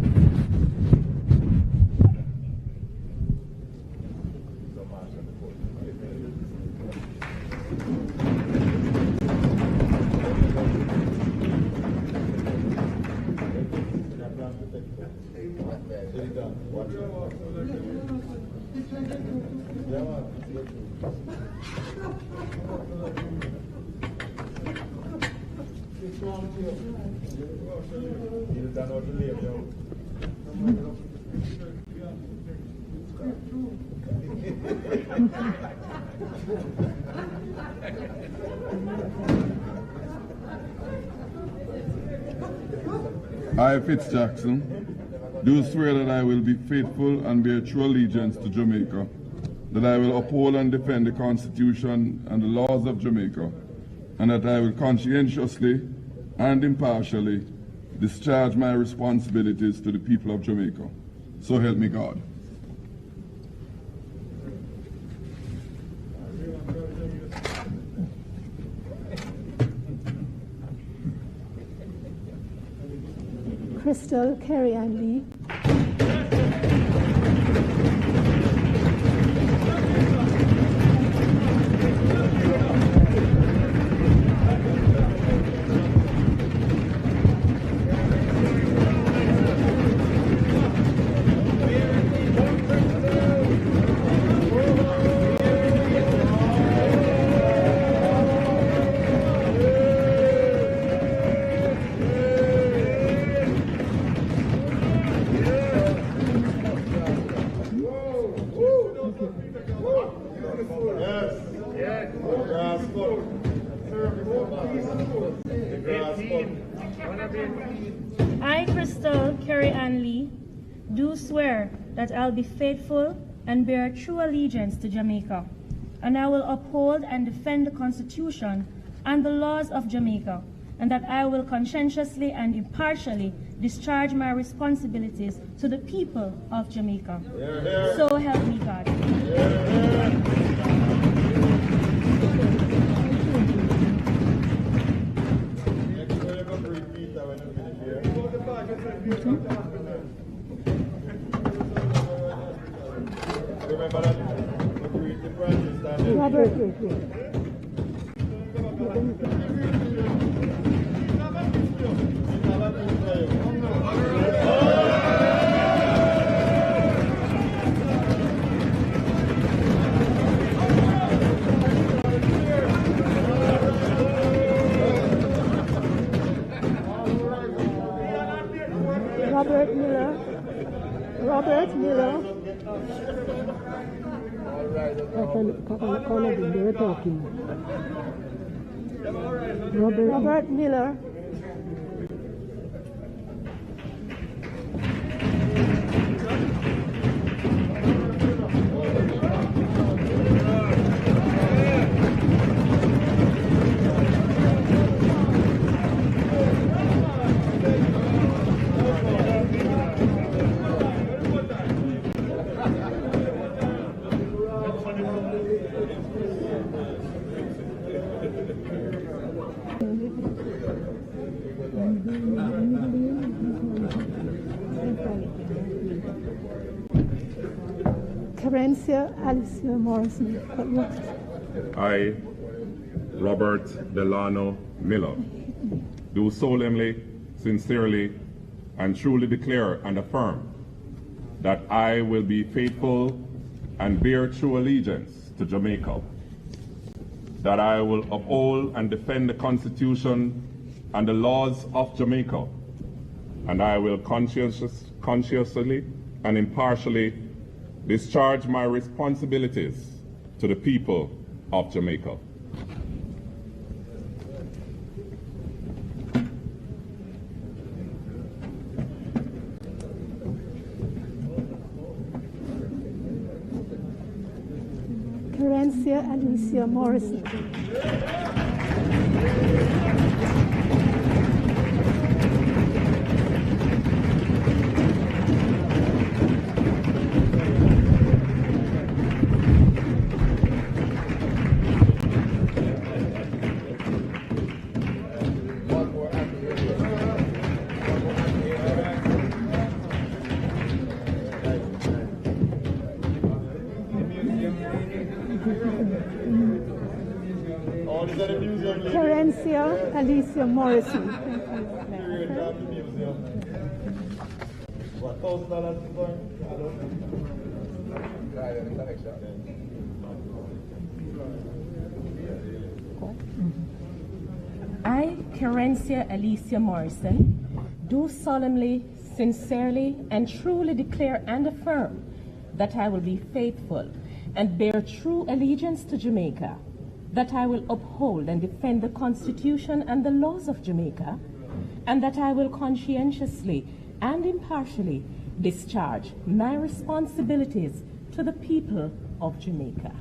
I, Fitz Jackson, do swear that I will be faithful and bear true allegiance to Jamaica, that I will uphold and defend the Constitution and the laws of Jamaica, and that I will conscientiously and impartially discharge my responsibilities to the people of Jamaica. So help me God. Crystal Carrie-Ann Lee. I, Crystal Carrie-Ann Lee, do swear that I'll be faithful and bear true allegiance to Jamaica, and I will uphold and defend the Constitution and the laws of Jamaica, and that I will conscientiously and impartially discharge my responsibilities to the people of Jamaica. So help me God. Robert Miller. Robert Miller. Alicia Morrison. I, Robert Delano Miller, do solemnly, sincerely, and truly declare and affirm that I will be faithful and bear true allegiance to Jamaica, that I will uphold and defend the Constitution and the laws of Jamaica, and I will conscientiously and impartially discharge my responsibilities to the people of Jamaica. Kerencia Alicia Morrison. Kerencia Alicia Morrison. I, Kerencia Alicia Morrison, do solemnly, sincerely, and truly declare and affirm that I will be faithful and bear true allegiance to Jamaica, that I will uphold and defend the Constitution and the laws of Jamaica, and that I will conscientiously and impartially discharge my responsibilities to the people of Jamaica.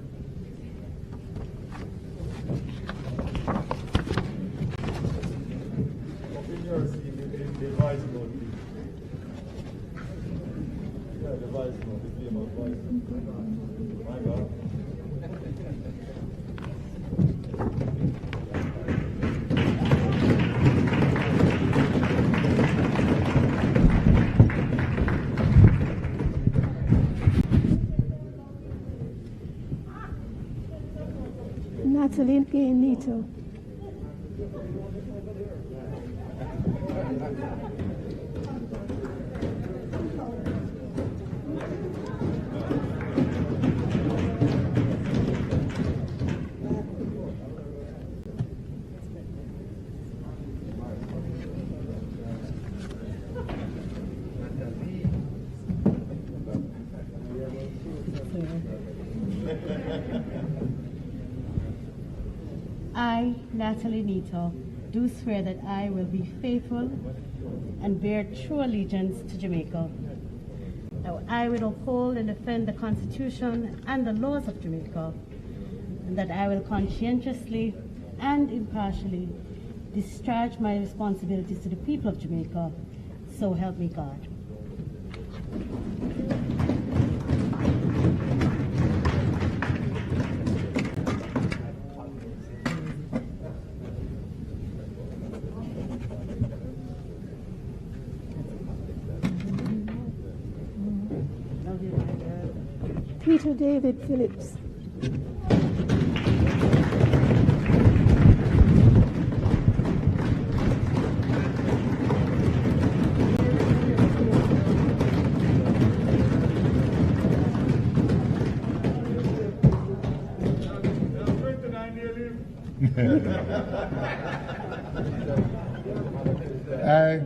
Natalie Nito. I, Natalie Nito, do swear that I will be faithful and bear true allegiance to Jamaica. That I will uphold and defend the Constitution and the laws of Jamaica, and that I will conscientiously and impartially discharge my responsibilities to the people of Jamaica. So help me God. Peter David Phillips. I,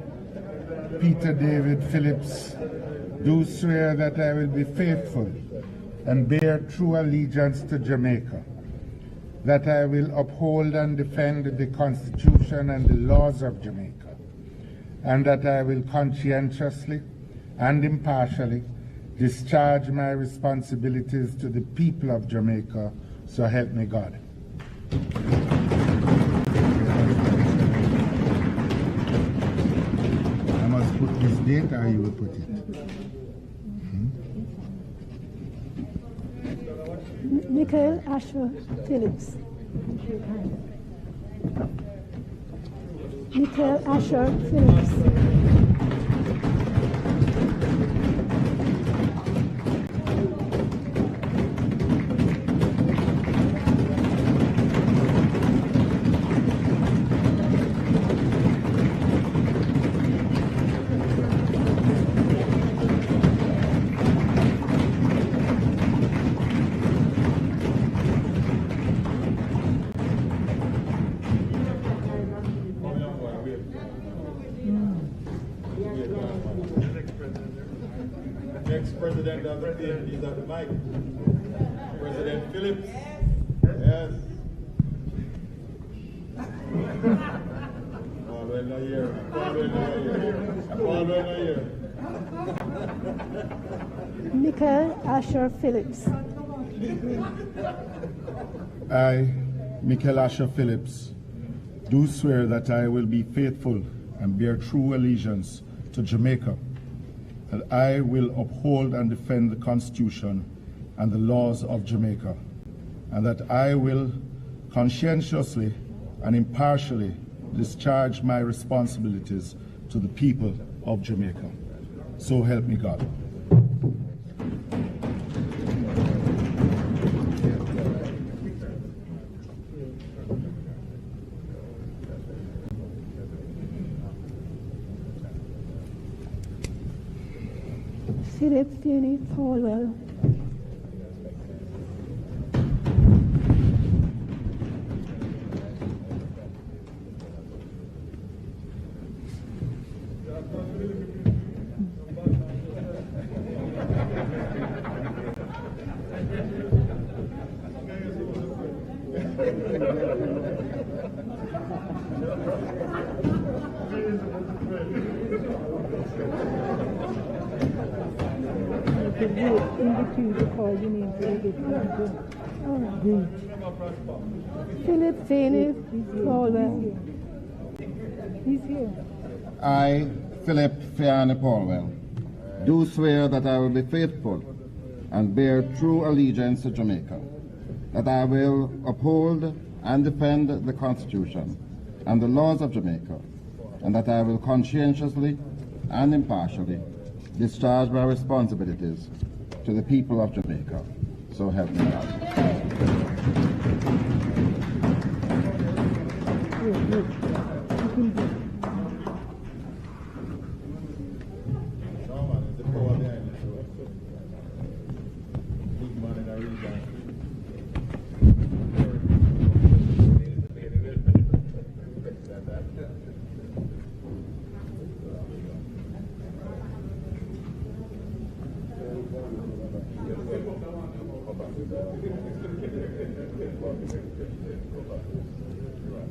Peter David Phillips, do swear that I will be faithful and bear true allegiance to Jamaica, that I will uphold and defend the Constitution and the laws of Jamaica, and that I will conscientiously and impartially discharge my responsibilities to the people of Jamaica, so help me God. I must put this date, or you will put it? Michael Asher Phillips. Michael Asher Phillips. President of the team, he's at the mic. President Phillips. Yes. Michael Asher Phillips. I, Michael Asher Phillips, do swear that I will be faithful and bear true allegiance to Jamaica, that I will uphold and defend the Constitution and the laws of Jamaica, and that I will conscientiously and impartially discharge my responsibilities to the people of Jamaica. So help me God. Philip Finney Falwell. Philip Finney Falwell. He's here. I, Philip Finney Falwell, do swear that I will be faithful and bear true allegiance to Jamaica, that I will uphold and defend the Constitution and the laws of Jamaica, and that I will conscientiously and impartially discharge my responsibilities to the people of Jamaica. So help me God.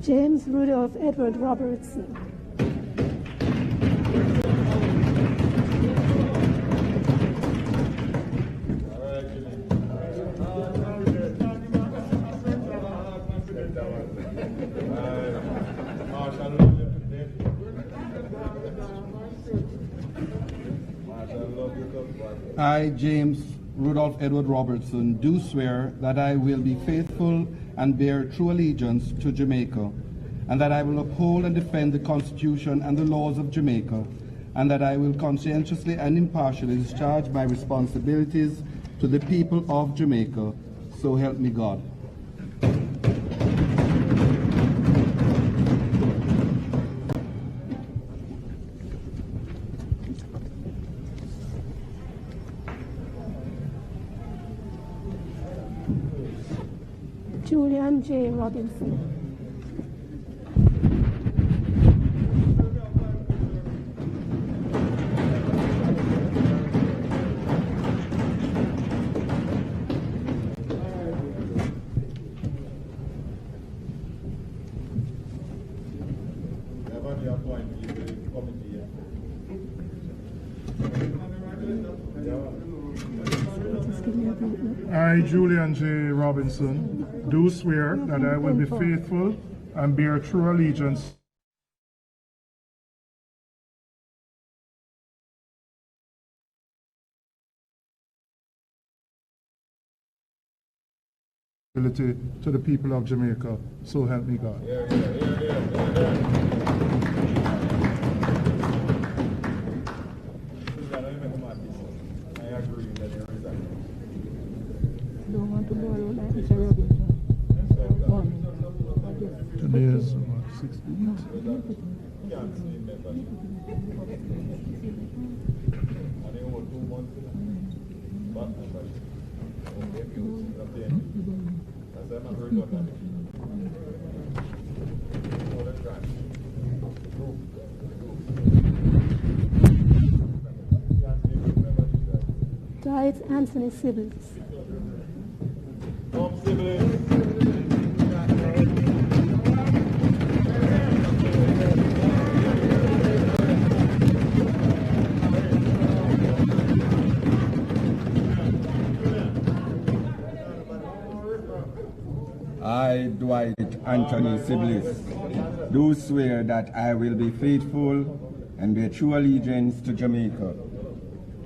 James Rudolph Edward Robertson. I, James Rudolph Edward Robertson, do swear that I will be faithful and bear true allegiance to Jamaica, and that I will uphold and defend the Constitution and the laws of Jamaica, and that I will conscientiously and impartially discharge my responsibilities to the people of Jamaica. So help me God. Julian J. Robinson. I, Julian J. Robinson, do swear that I will be faithful and bear true allegiance to the people of Jamaica. So help me God. Today is what, 16th? Died Anthony Siblings. I, Dwight Anthony Siblis, do swear that I will be faithful and bear true allegiance to Jamaica,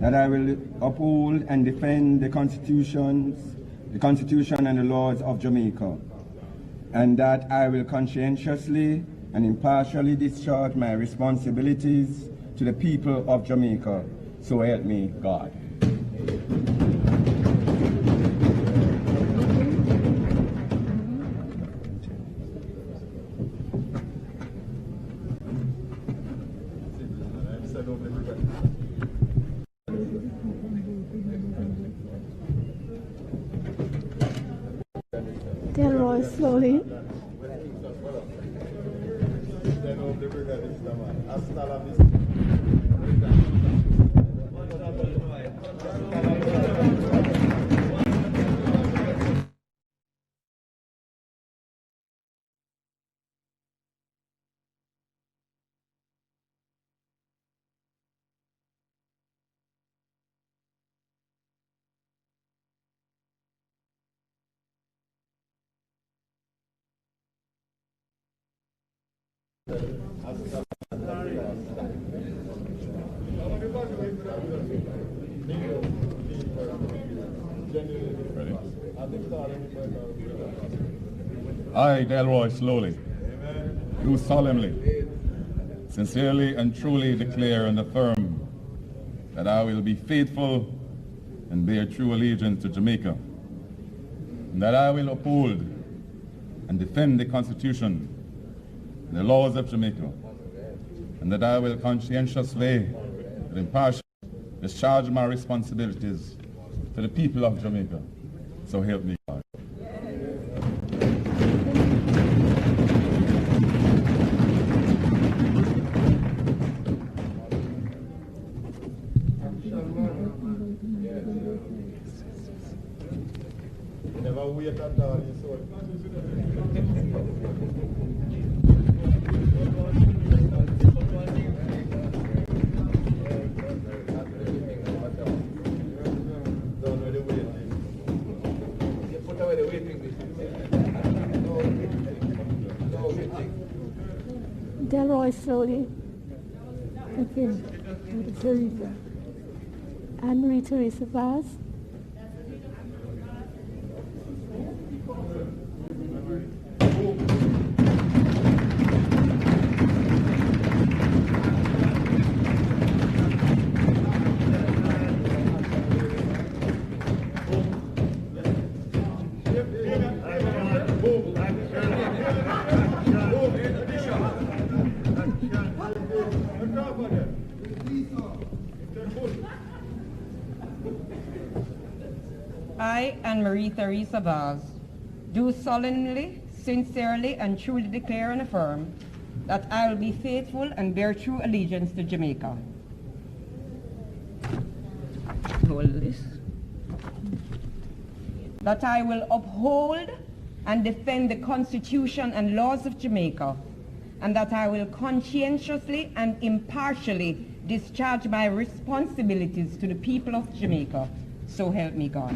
that I will uphold and defend the Constitution and the laws of Jamaica, and that I will conscientiously and impartially discharge my responsibilities to the people of Jamaica. So help me God. Delroy slowly. I, Delroy Slowly, do solemnly, sincerely and truly declare and affirm that I will be faithful and bear true allegiance to Jamaica, and that I will uphold and defend the Constitution and the laws of Jamaica, and that I will conscientiously and impartially discharge my responsibilities to the people of Jamaica. So help me God. Never wait at all, you saw Delroy slowly. Okay. Teresa. Anne-Marie Teresa Vaz. I, Anne-Marie Theresa Vaz, do solemnly, sincerely, and truly declare and affirm that I will be faithful and bear true allegiance to Jamaica. Hold this. That I will uphold and defend the Constitution and laws of Jamaica, and that I will conscientiously and impartially discharge my responsibilities to the people of Jamaica. So help me God.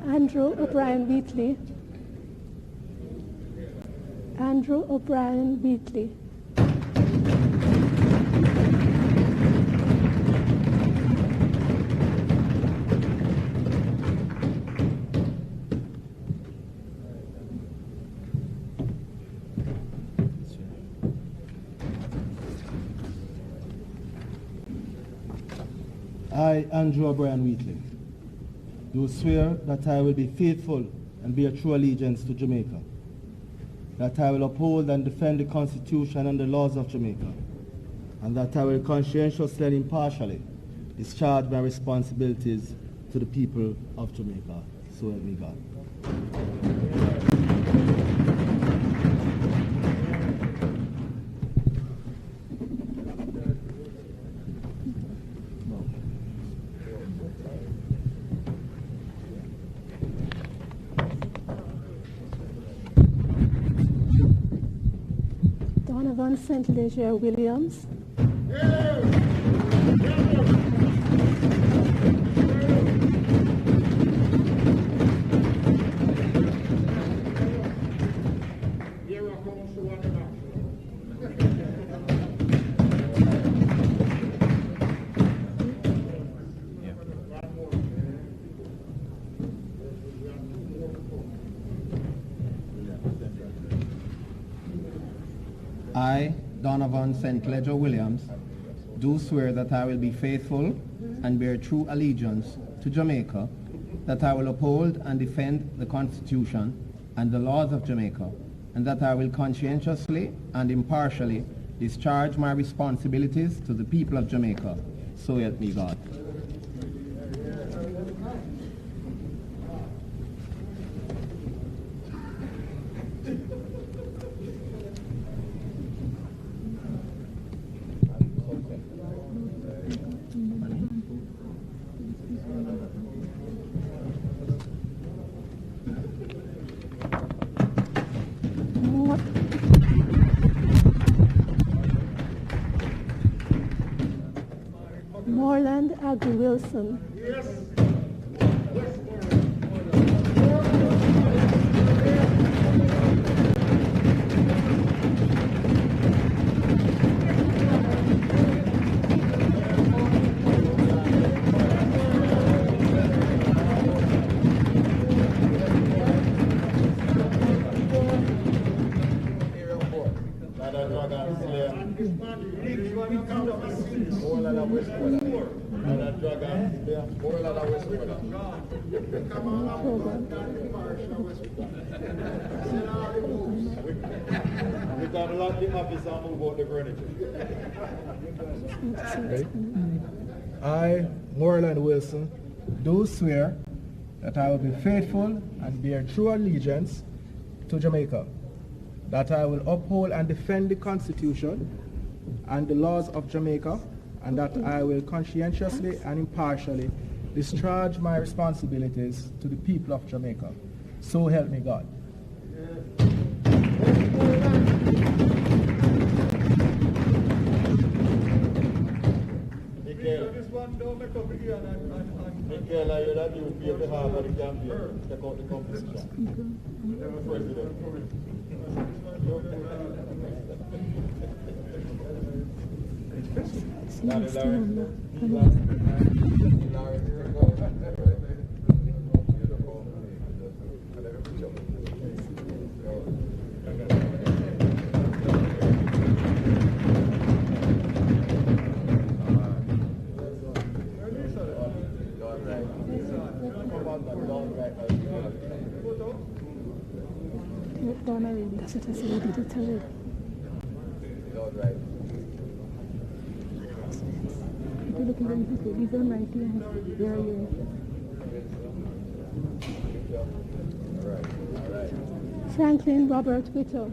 Andrew O'Brien Wheatley. Andrew O'Brien Wheatley. I, Andrew O'Brien Wheatley, do swear that I will be faithful and bear true allegiance to Jamaica, that I will uphold and defend the Constitution and the laws of Jamaica, and that I will conscientiously and impartially discharge my responsibilities to the people of Jamaica. So help me God. Donovan St. Leger Williams. I, Donovan St. Leger Williams, do swear that I will be faithful and bear true allegiance to Jamaica, that I will uphold and defend the Constitution and the laws of Jamaica, and that I will conscientiously and impartially discharge my responsibilities to the people of Jamaica. So help me God. Morland Agri Wilson. We can lock the office and move out the furniture. I, Moreland Wilson, do swear that I will be faithful and bear true allegiance to Jamaica, that I will uphold and defend the Constitution and the laws of Jamaica, and that I will conscientiously and impartially discharge my responsibilities to the people of Jamaica. So help me God. Michaela, you're that you will be on behalf of the campaign. Check out the composition. President. That's what I said, we did it already. If you look at them, these are right here. Franklin Robert Whittle.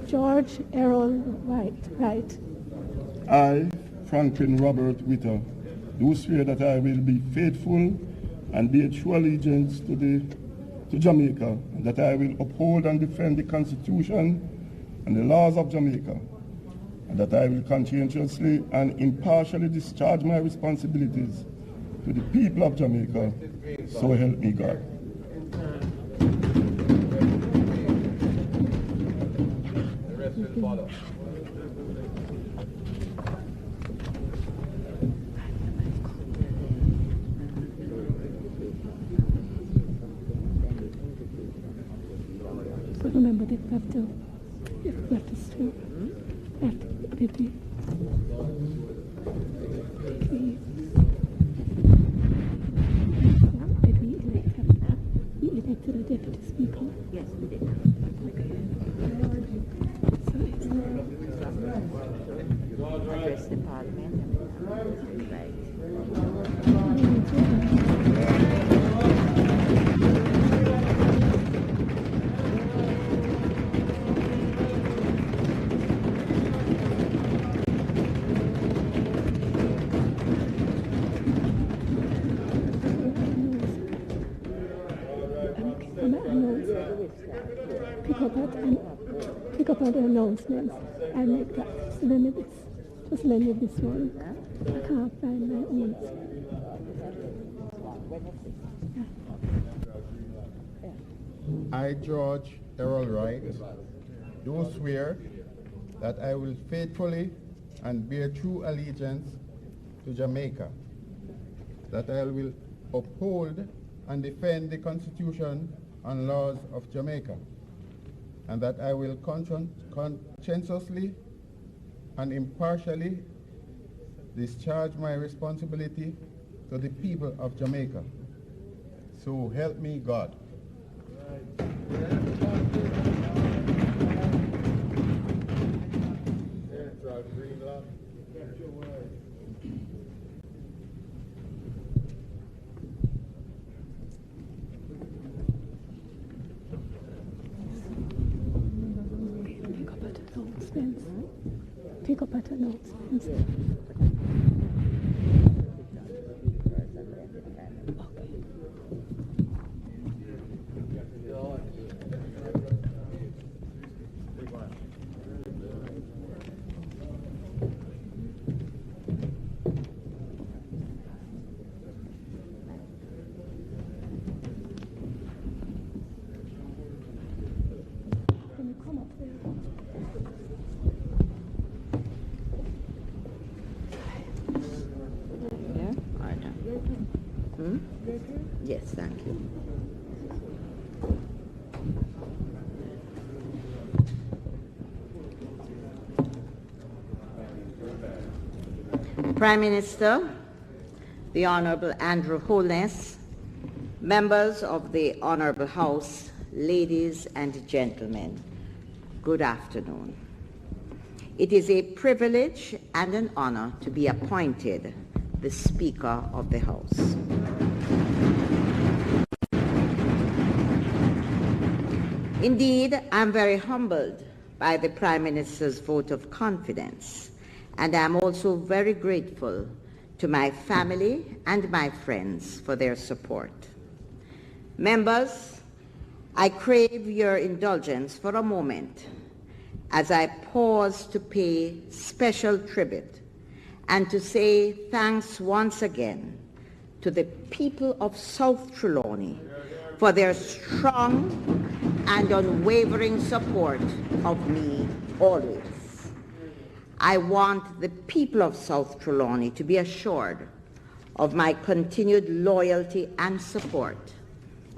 George Errol Wright. I, Franklin Robert Whittle, do swear that I will be faithful and bear true allegiance to Jamaica, and that I will uphold and defend the Constitution and the laws of Jamaica, and that I will conscientiously and impartially discharge my responsibilities to the people of Jamaica. So help me God. remember that we have to swear. We have to be elected a deputy speaker. Yes, we did. Address the parliament. Right. Pick up on the announcements and make that. So let me just lend me this one. I can't find my own. I, George Errol Wright, do swear that I will faithfully and bear true allegiance to Jamaica, that I will uphold and defend the Constitution and laws of Jamaica, and that I will conscientiously and impartially discharge my responsibility to the people of Jamaica. So help me God. Pick up at announcements. Yes, thank you. Prime Minister, the Honorable Andrew Holness, members of the Honorable House, ladies and gentlemen, good afternoon. It is a privilege and an honor to be appointed the Speaker of the House. Indeed, I'm very humbled by the Prime Minister's vote of confidence, and I'm also very grateful to my family and my friends for their support. Members, I crave your indulgence for a moment as I pause to pay special tribute and to say thanks once again to the people of South Trelawney for their strong and unwavering support of me always. I want the people of South Trelawney to be assured of my continued loyalty and support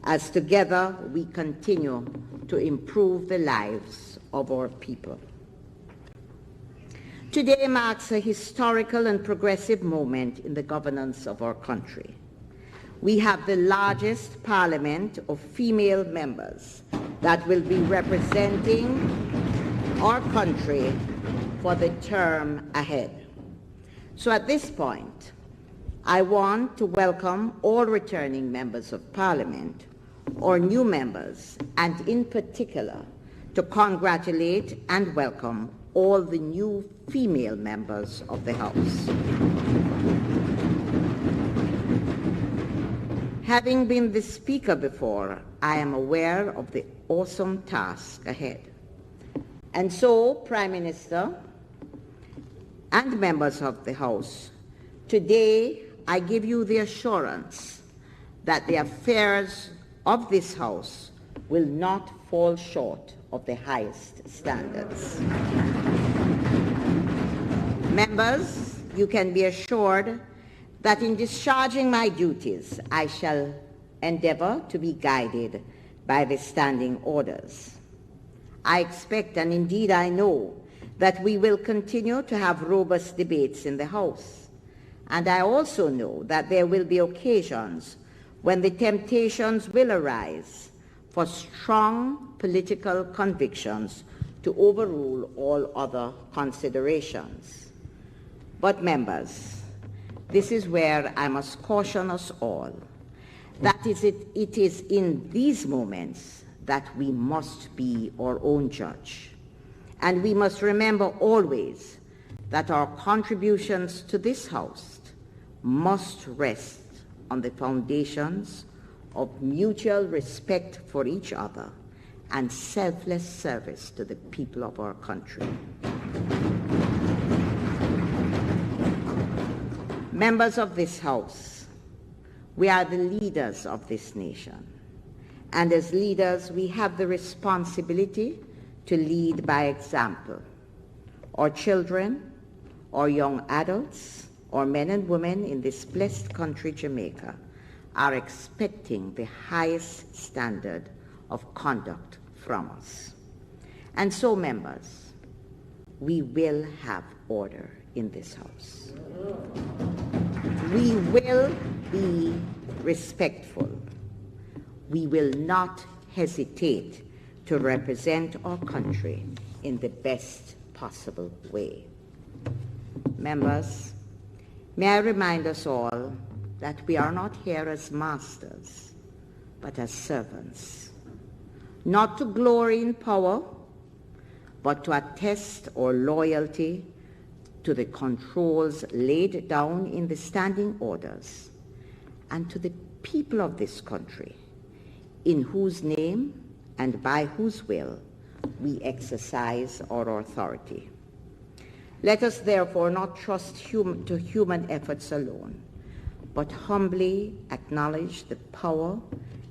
as together we continue to improve the lives of our people. Today marks a historical and progressive moment in the governance of our country. We have the largest parliament of female members that will be representing our country for the term ahead. So at this point, I want to welcome all returning members of Parliament, or new members, and in particular, to congratulate and welcome all the new female members of the House. Having been the Speaker before, I am aware of the awesome task ahead. And so, Prime Minister and members of the House, today I give you the assurance that the affairs of this House will not fall short of the highest standards. Members, you can be assured that in discharging my duties, I shall endeavor to be guided by the standing orders. I expect, and indeed I know, that we will continue to have robust debates in the House. And I also know that there will be occasions when the temptations will arise for strong political convictions to overrule all other considerations. But members, this is where I must caution us all that it is in these moments that we must be our own judge. And we must remember always that our contributions to this House must rest on the foundations of mutual respect for each other and selfless service to the people of our country. Members of this House, we are the leaders of this nation. And as leaders, we have the responsibility to lead by example. Our children, our young adults, our men and women in this blessed country, Jamaica, are expecting the highest standard of conduct from us. And so, members, we will have order in this House. We will be respectful. We will not hesitate to represent our country in the best possible way. Members, may I remind us all that we are not here as masters, but as servants, not to glory in power, but to attest our loyalty to the controls laid down in the standing orders and to the people of this country, in whose name and by whose will we exercise our authority. Let us therefore not trust to human efforts alone, but humbly acknowledge the power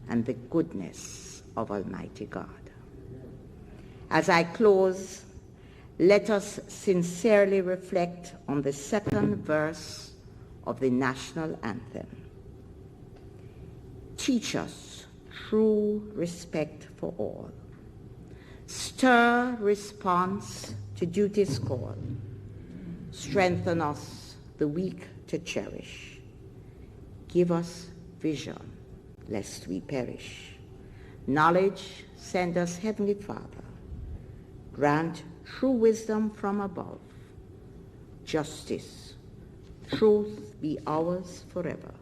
and the goodness of Almighty God. As I close, let us sincerely reflect on the second verse of the national anthem. Teach us true respect for all. Stir response to duty's call. Strengthen us, the weak to cherish. Give us vision, lest we perish. Knowledge, send us, Heavenly Father. Grant true wisdom from above. Justice, truth be ours forever.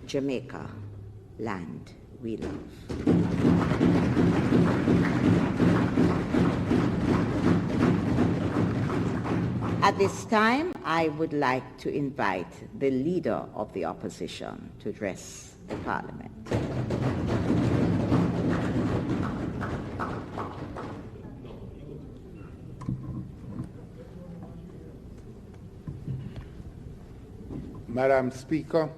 Jamaica, land we love. At this time, I would like to invite the Leader of the Opposition to address the Parliament. Madam Speaker,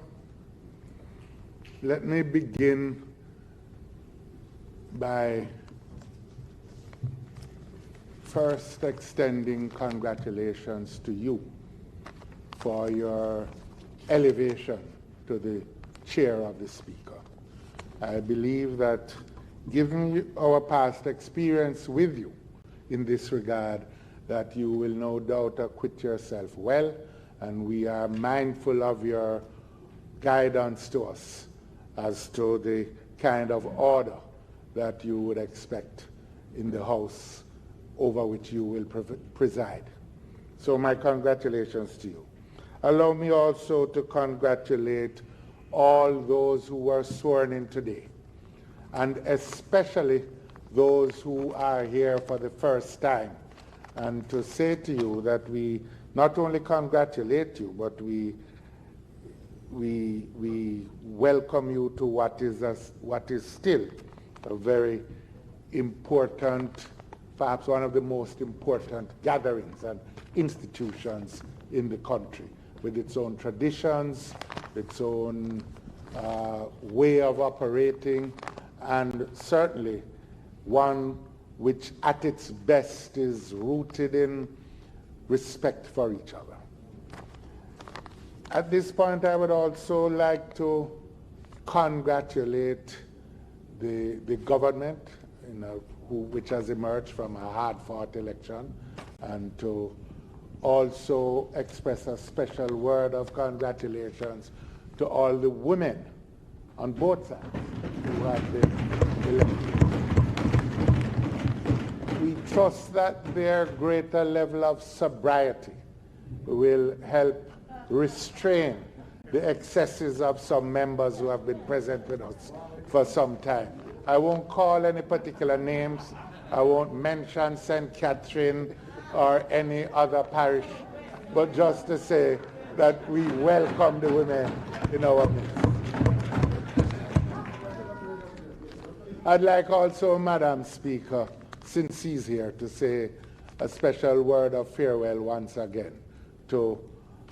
let me begin by first extending congratulations to you for your elevation to the chair of the Speaker. I believe that given our past experience with you in this regard, that you will no doubt acquit yourself well, and we are mindful of your guidance to us as to the kind of order that you would expect in the House over which you will preside. So my congratulations to you. Allow me also to congratulate all those who were sworn in today, and especially those who are here for the first time, and to say to you that we not only congratulate you, but we welcome you to what is still a very important, perhaps one of the most important gatherings and institutions in the country, with its own traditions, its own way of operating, and certainly one which at its best is rooted in respect for each other. At this point, I would also like to congratulate the government in a which has emerged from a hard-fought election, and to also express a special word of congratulations to all the women on both sides who have been elected. We trust that their greater level of sobriety will help restrain the excesses of some members who have been present with us for some time. I won't call any particular names. I won't mention St. Catherine or any other parish, but just to say that we welcome the women in our midst. I'd like also, Madam Speaker, since he's here, to say a special word of farewell once again to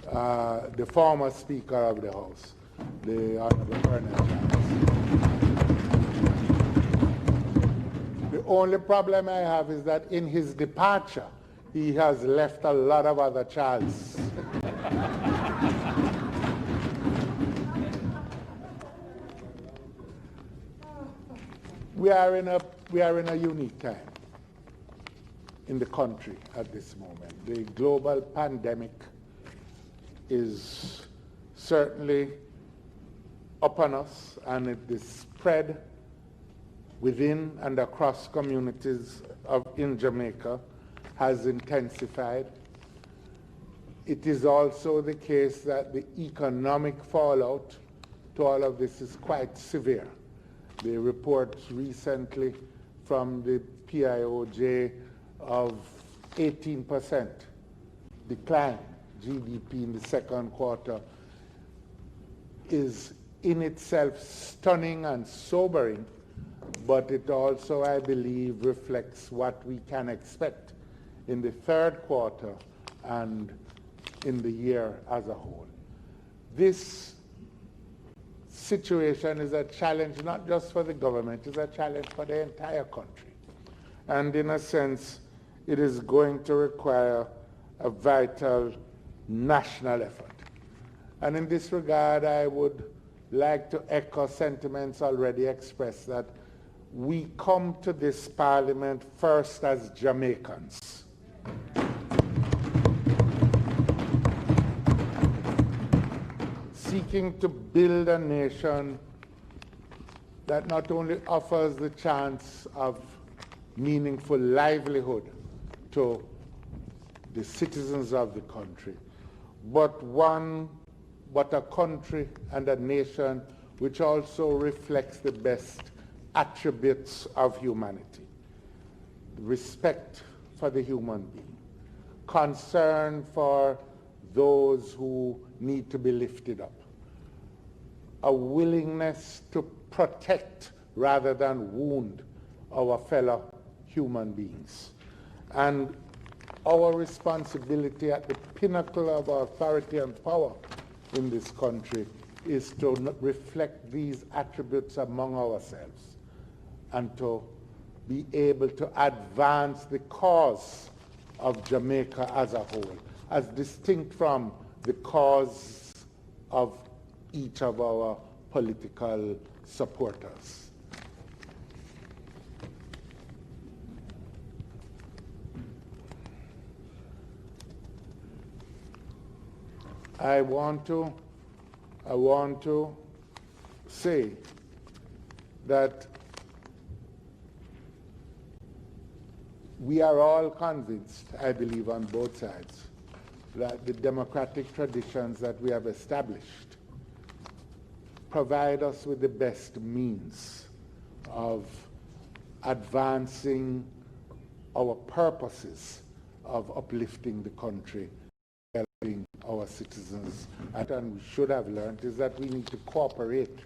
the former Speaker of the House, the Honorable Colonel Charles. The only problem I have is that in his departure, he has left a lot of other Charles. We are in a unique time in the country at this moment. The global pandemic is certainly upon us, and it is spread within and across communities in Jamaica, has intensified. It is also the case that the economic fallout to all of this is quite severe. The reports recently from the PIOJ of 18% decline GDP in the second quarter is in itself stunning and sobering, but it also, I believe, reflects what we can expect in the third quarter and in the year as a whole. This situation is a challenge not just for the government, it's a challenge for the entire country. And in a sense, it is going to require a vital national effort. And in this regard, I would like to echo sentiments already expressed that we come to this parliament first as Jamaicans. Seeking to build a nation that not only offers the chance of meaningful livelihood to the citizens of the country, but a country and a nation which also reflects the best attributes of humanity. Respect for the human being, concern for those who need to be lifted up, a willingness to protect rather than wound our fellow human beings. And our responsibility at the pinnacle of our authority and power in this country is to reflect these attributes among ourselves and to be able to advance the cause of Jamaica as a whole, as distinct from the cause of each of our political supporters. I want to say that we are all convinced, I believe on both sides, that the democratic traditions that we have established provide us with the best means of advancing our purposes of uplifting the country, helping our citizens. And we should have learned is that we need to cooperate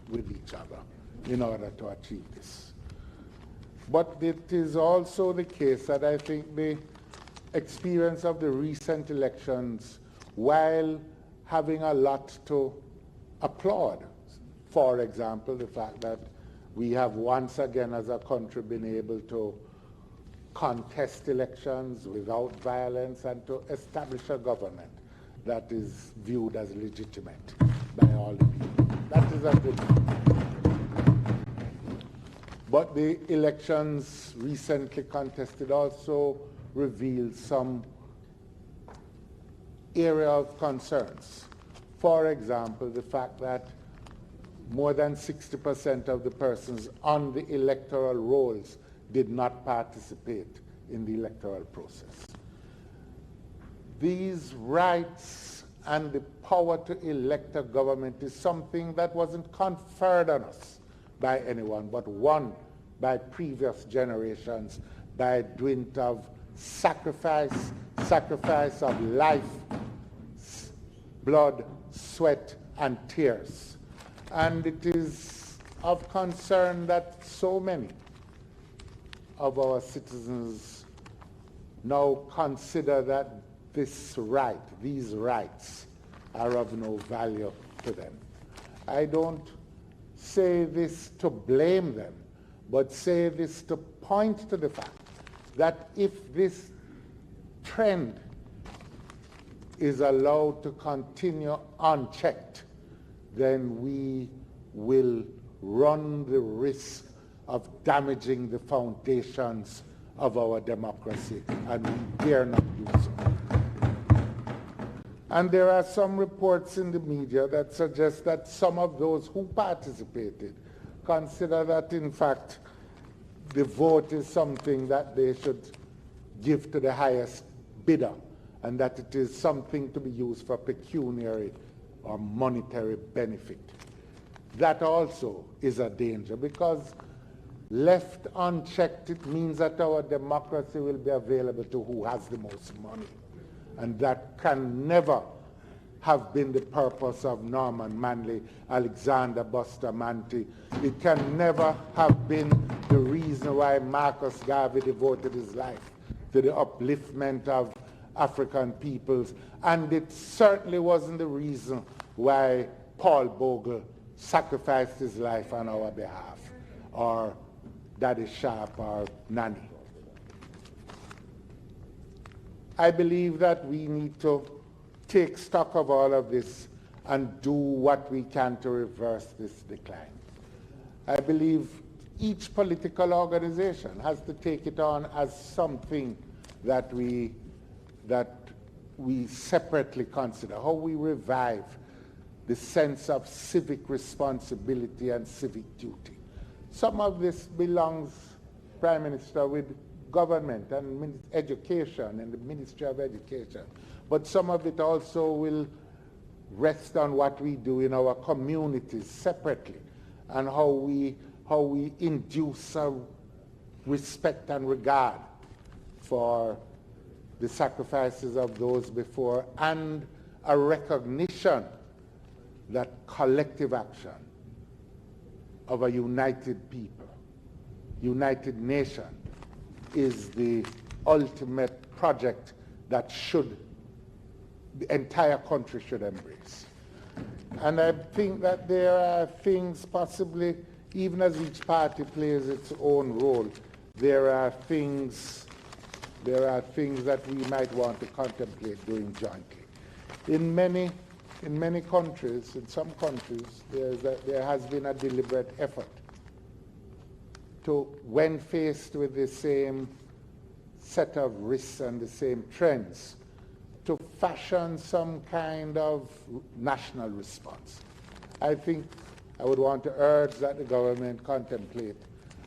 with each other in order to achieve this. But it is also the case that I think the experience of the recent elections, while having a lot to applaud, for example, the fact that we have once again as a country been able to contest elections without violence and to establish a government that is viewed as legitimate by all the people. That is a good thing. But the elections recently contested also revealed some area of concerns. For example, the fact that more than 60% of the persons on the electoral rolls did not participate in the electoral process. These rights and the power to elect a government is something that wasn't conferred on us by anyone, but won by previous generations by dint of sacrifice of life, blood, sweat, and tears. And it is of concern that so many of our citizens now consider that these rights are of no value to them. I don't say this to blame them, but say this to point to the fact that if this trend is allowed to continue unchecked, then we will run the risk of damaging the foundations of our democracy, and we dare not do so. And there are some reports in the media that suggest that some of those who participated consider that, in fact, the vote is something that they should give to the highest bidder, and that it is something to be used for pecuniary or monetary benefit. That also is a danger, because left unchecked, it means that our democracy will be available to who has the most money. And that can never have been the purpose of Norman Manley, Alexander Bustamante. It can never have been the reason why Marcus Garvey devoted his life to the upliftment of African peoples. And it certainly wasn't the reason why Paul Bogle sacrificed his life on our behalf, or Daddy Sharp, or Nanny. I believe that we need to take stock of all of this and do what we can to reverse this decline. I believe each political organization has to take it on as something that we separately consider, how we revive the sense of civic responsibility and civic duty. Some of this belongs, Prime Minister, with government and education and the Ministry of Education. But some of it also will rest on what we do in our communities separately, and how we induce a respect and regard for the sacrifices of those before, and a recognition that collective action of a united people, united nation, is the ultimate project that the entire country should embrace. And I think that there are things possibly, even as each party plays its own role, there are things that we might want to contemplate doing jointly. In many countries, in some countries, there has been a deliberate effort to, when faced with the same set of risks and the same trends, to fashion some kind of national response. I think I would want to urge that the government contemplate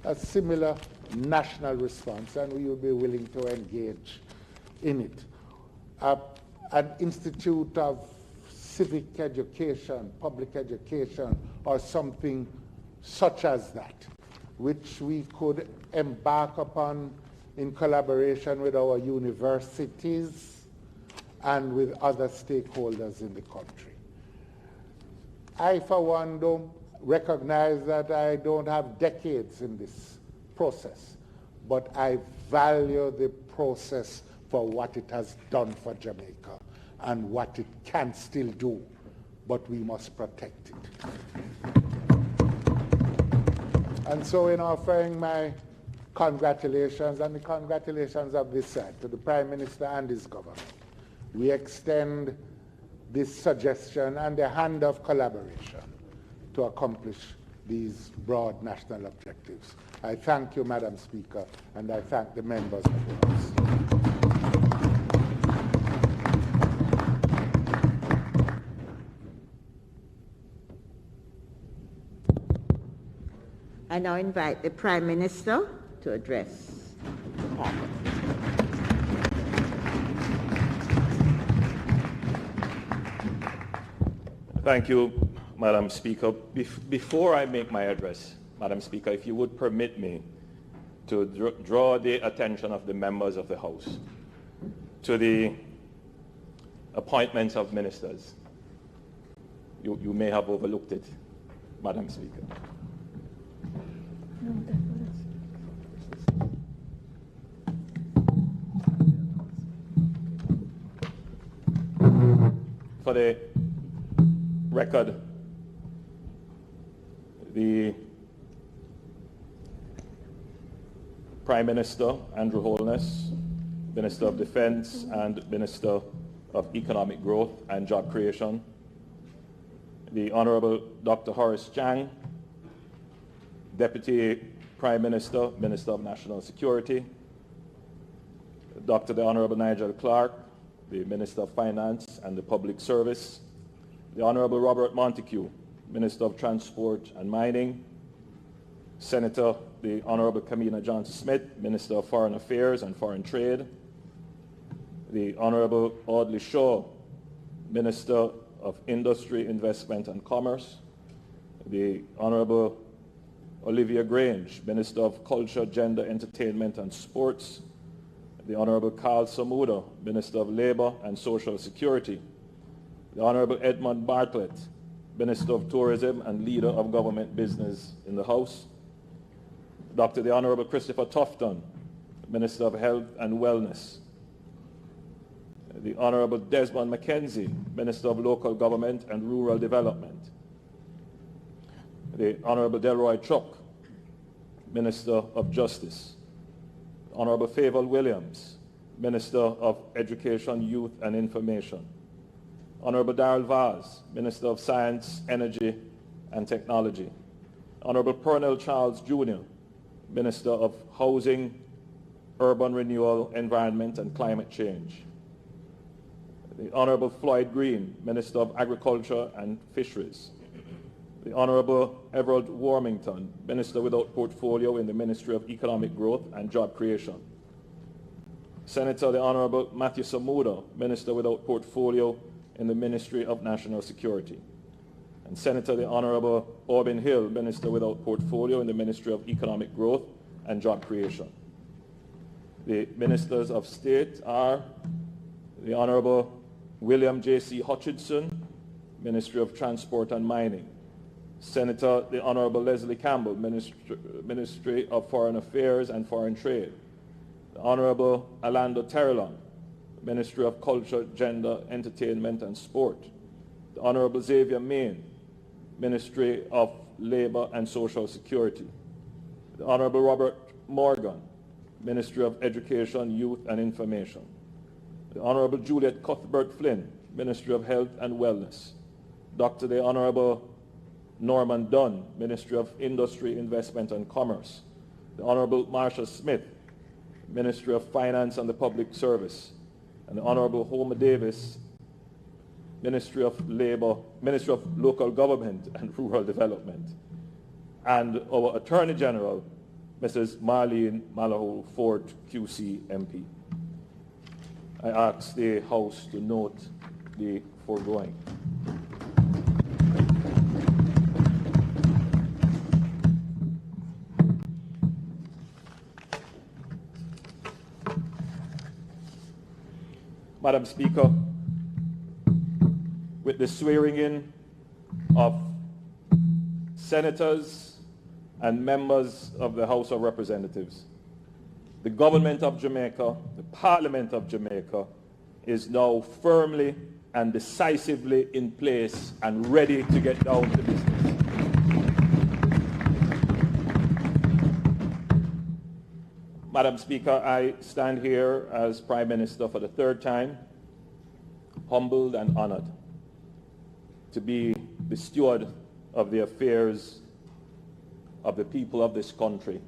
a similar national response, and we will be willing to engage in it. An institute of civic education, public education, or something such as that, which we could embark upon in collaboration with our universities and with other stakeholders in the country. I, for one, don't recognize that I don't have decades in this process, but I value the process for what it has done for Jamaica and what it can still do, but we must protect it. And so, in offering my congratulations and the congratulations of this side to the Prime Minister and his government, we extend this suggestion and a hand of collaboration to accomplish these broad national objectives. I thank you, Madam Speaker, and I thank the members of the House. I now invite the Prime Minister to address the Parliament. Thank you, Madam Speaker. Before I make my address, Madam Speaker, if you would permit me to draw the attention of the members of the House to the appointments of ministers. You may have overlooked it, Madam Speaker. For the record, the Prime Minister, Andrew Holness, Minister of Defense and Minister of Economic Growth and Job Creation, the Honorable Dr. Horace Chang, Deputy Prime Minister, Minister of National Security, Dr. the Honorable Nigel Clark, the Minister of Finance and the Public Service, the Honorable Robert Montague, Minister of Transport and Mining, Senator the Honorable Kamina Johnson-Smith, Minister of Foreign Affairs and Foreign Trade, the Honorable Audley Shaw, Minister of Industry, Investment and Commerce, the Honorable Olivia Grange, Minister of Culture, Gender, Entertainment and Sports, the Honorable Carl Samuda, Minister of Labour and Social Security, the Honorable Edmund Bartlett, Minister of Tourism and Leader of Government Business in the House, Dr. the Honorable Christopher Tufton, Minister of Health and Wellness, the Honorable Desmond McKenzie, Minister of Local Government and Rural Development, the Honorable Delroy Chuck, Minister of Justice, Honorable Favour Williams, Minister of Education, Youth and Information, Honorable Darrell Vaz, Minister of Science, Energy and Technology, Honorable Pernell Charles Jr., Minister of Housing, Urban Renewal, Environment and Climate Change, the Honorable Floyd Green, Minister of Agriculture and Fisheries, the Honorable Everald Warmington, Minister without portfolio in the Ministry of Economic Growth and Job Creation, Senator the Honorable Matthew Samuda, Minister without portfolio in the Ministry of National Security, and Senator the Honorable Orvin Hill, Minister without portfolio in the Ministry of Economic Growth and Job Creation. The Ministers of State are the Honorable William J.C. Hutchinson, Ministry of Transport and Mining, Senator the Honorable Leslie Campbell, Ministry of Foreign Affairs and Foreign Trade, the Honorable Orlando Terrellon, Ministry of Culture, Gender, Entertainment and Sport, the Honorable Xavier Main, Ministry of Labour and Social Security, the Honorable Robert Morgan, Ministry of Education, Youth and Information, the Honorable Juliet Cuthbert Flynn, Ministry of Health and Wellness, Dr. the Honorable Norman Dunn, Ministry of Industry, Investment and Commerce, the Honorable Marsha Smith, Ministry of Finance and the Public Service, and the Honorable Homer Davis, Ministry of Labour, Ministry of Local Government and Rural Development, and our Attorney General, Mrs. Marlene Malahou Ford, QC MP. I ask the House to note the foregoing. Madam Speaker, with the swearing in of senators and members of the House of Representatives, the government of Jamaica, the Parliament of Jamaica, is now firmly and decisively in place and ready to get down to business. Madam Speaker, I stand here as Prime Minister for the third time, humbled and honored to be the steward of the affairs of the people of this country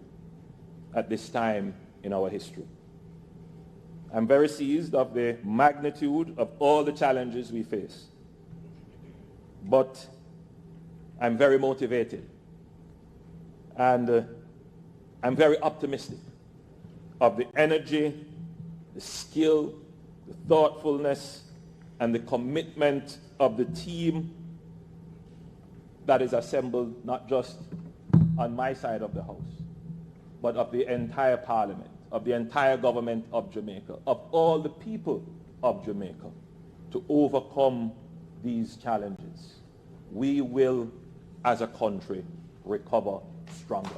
at this time in our history. I'm very seized of the magnitude of all the challenges we face. But I'm very motivated. And I'm very optimistic of the energy, the skill, the thoughtfulness, and the commitment of the team that is assembled not just on my side of the house, but of the entire parliament, of the entire government of Jamaica, of all the people of Jamaica, to overcome these challenges. We will, as a country, recover stronger.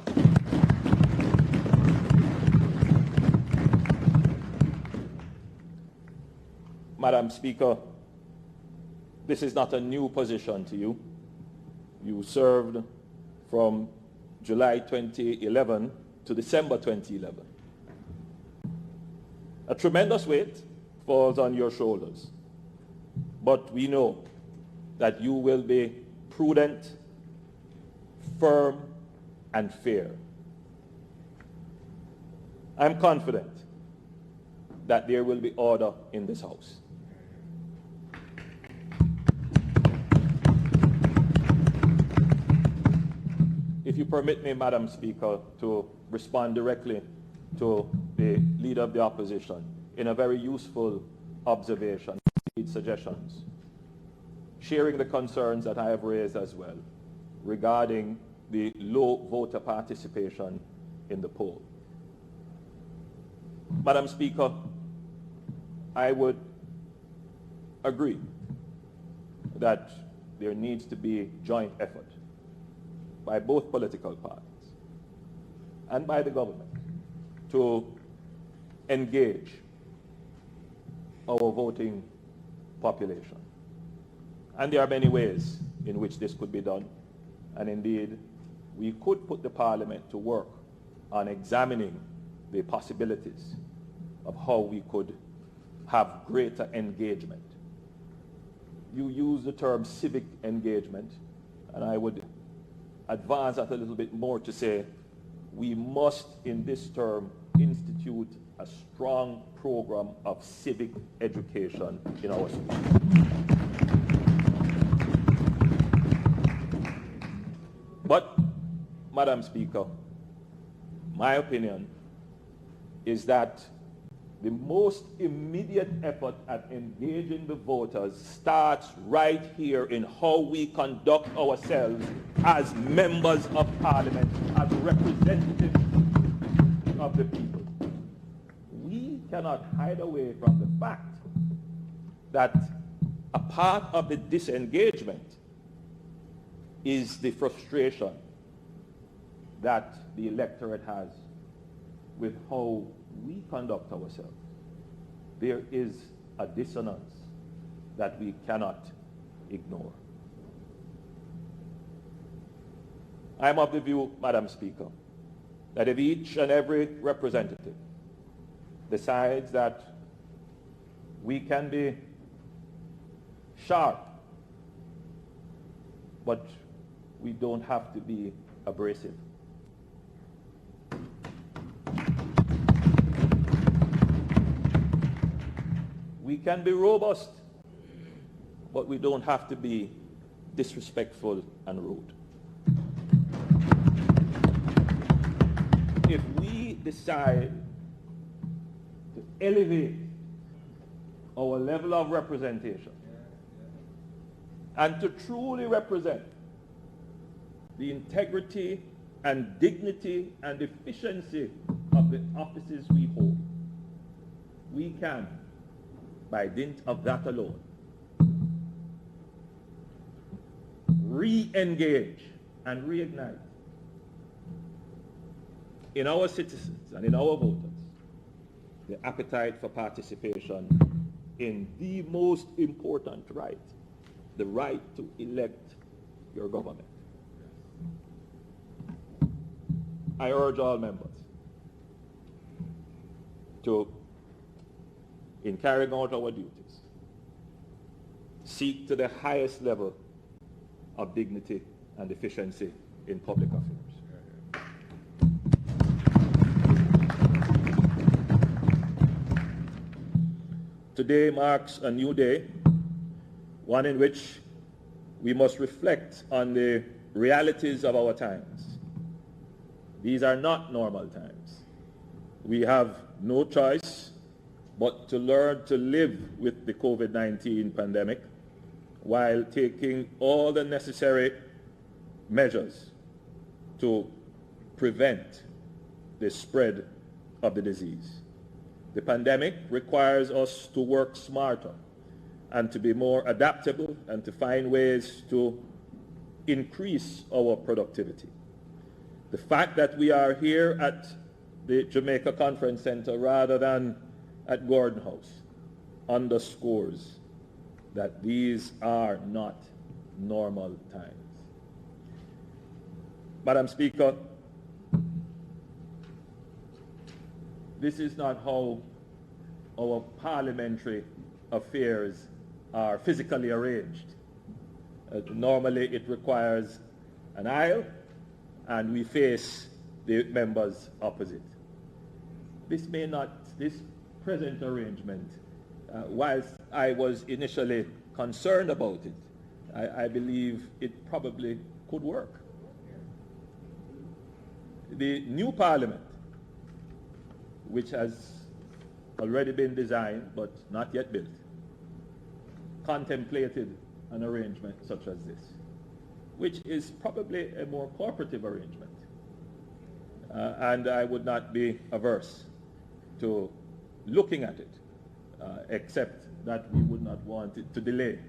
Madam Speaker, this is not a new position to you. You served from July 2011 to December 2011. A tremendous weight falls on your shoulders, but we know that you will be prudent, firm, and fair. I'm confident that there will be order in this House. If you permit me, Madam Speaker, to respond directly to the Leader of the Opposition in a very useful observation, suggestions, sharing the concerns that I have raised as well regarding the low voter participation in the poll. Madam Speaker, I would agree that there needs to be joint effort by both political parties and by the government to engage our voting population. And there are many ways in which this could be done. And indeed, we could put the Parliament to work on examining the possibilities of how we could have greater engagement. You use the term civic engagement, and I would advance that a little bit more to say we must, in this term, institute a strong program of civic education in our schools. But, Madam Speaker, my opinion is that the most immediate effort at engaging the voters starts right here in how we conduct ourselves as members of Parliament, as representatives of the people. We cannot hide away from the fact that a part of the disengagement is the frustration that the electorate has with how we conduct ourselves. There is a dissonance that we cannot ignore. I am of the view, Madam Speaker, that if each and every representative decides that we can be sharp, but we don't have to be abrasive. We can be robust, but we don't have to be disrespectful and rude. If we decide to elevate our level of representation and to truly represent the integrity and dignity and efficiency of the offices we hold, we can, by dint of that alone, re-engage and reignite in our citizens and in our voters the appetite for participation in the most important right, the right to elect your government. I urge all members to, in carrying out our duties, seek to the highest level of dignity and efficiency in public affairs. today marks a new day, one in which we must reflect on the realities of our times. These are not normal times. We have no choice but to learn to live with the COVID-19 pandemic while taking all the necessary measures to prevent the spread of the disease. The pandemic requires us to work smarter and to be more adaptable and to find ways to increase our productivity. The fact that we are here at the Jamaica Conference Center rather than at Gordon House underscores that these are not normal times. Madam Speaker, this is not how our parliamentary affairs are physically arranged. Normally it requires an aisle and we face the members opposite. This present arrangement, whilst I was initially concerned about it, I believe it probably could work. The new parliament, which has already been designed but not yet built, contemplated an arrangement such as this, which is probably a more cooperative arrangement. And I would not be averse to looking at it, except that we would not want it to delay.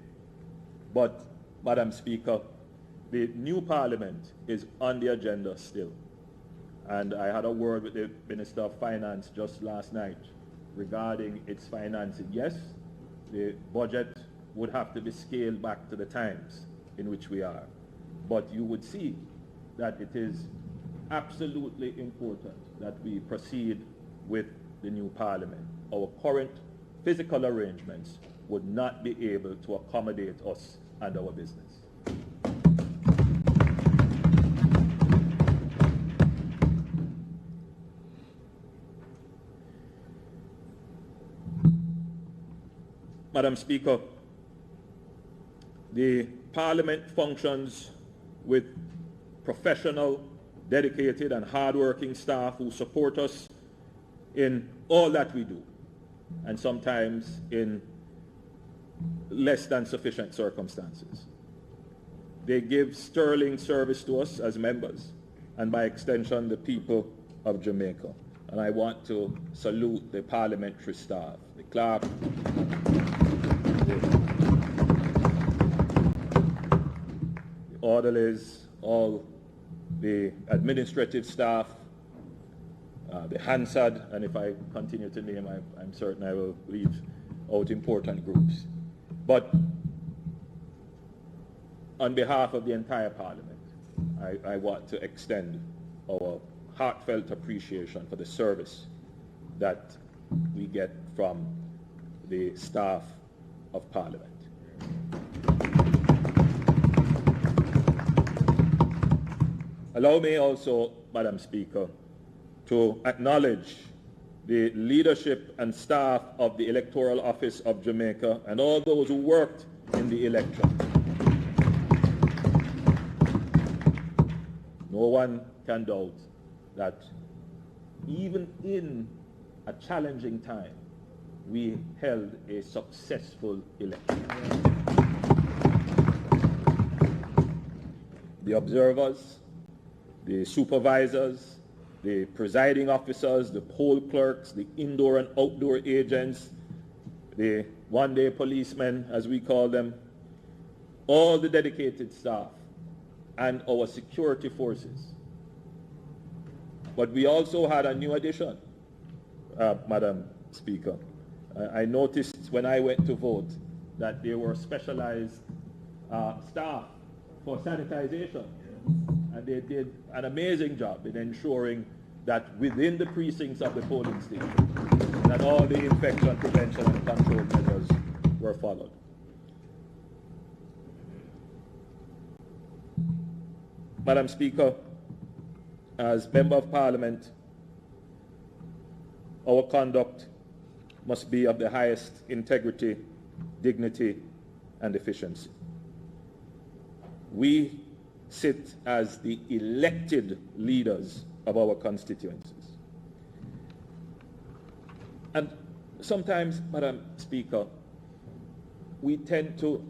But, Madam Speaker, the new parliament is on the agenda still. And I had a word with the Minister of Finance just last night regarding its financing. Yes, the budget would have to be scaled back to the times in which we are. But you would see that it is absolutely important that we proceed with the new parliament. Our current physical arrangements would not be able to accommodate us and our business. Madam Speaker, the Parliament functions with professional, dedicated and hard-working staff who support us in all that we do, and sometimes in less than sufficient circumstances. They give sterling service to us as members, and by extension, the people of Jamaica. And I want to salute the parliamentary staff, the clerk, the orderlies, all the administrative staff, the Hansard, and if I continue to name, I'm certain I will leave out important groups. But on behalf of the entire Parliament, I want to extend our heartfelt appreciation for the service that we get from the staff of Parliament. Allow me also, Madam Speaker, to acknowledge the leadership and staff of the Electoral Office of Jamaica and all those who worked in the election. No one can doubt that even in a challenging time, we held a successful election. The observers, the supervisors, the presiding officers, the poll clerks, the indoor and outdoor agents, the one-day policemen, as we call them, all the dedicated staff, and our security forces. But we also had a new addition, Madam Speaker. I noticed when I went to vote that there were specialized staff for sanitization. And they did an amazing job in ensuring that within the precincts of the polling station, that all the infection prevention and control measures were followed. Madam Speaker, as Member of Parliament, our conduct must be of the highest integrity, dignity, and efficiency. We sit as the elected leaders of our constituencies. And sometimes, Madam Speaker, we tend to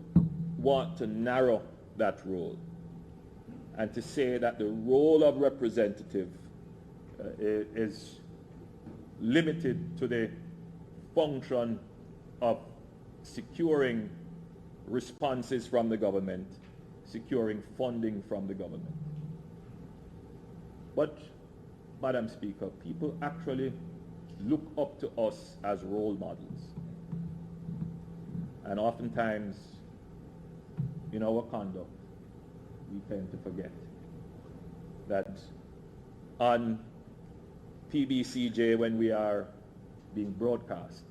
want to narrow that role and to say that the role of representative is limited to the function of securing responses from the government, securing funding from the government. But, Madam Speaker, people actually look up to us as role models. And oftentimes, in our conduct, we tend to forget that on PBCJ, when we are being broadcast,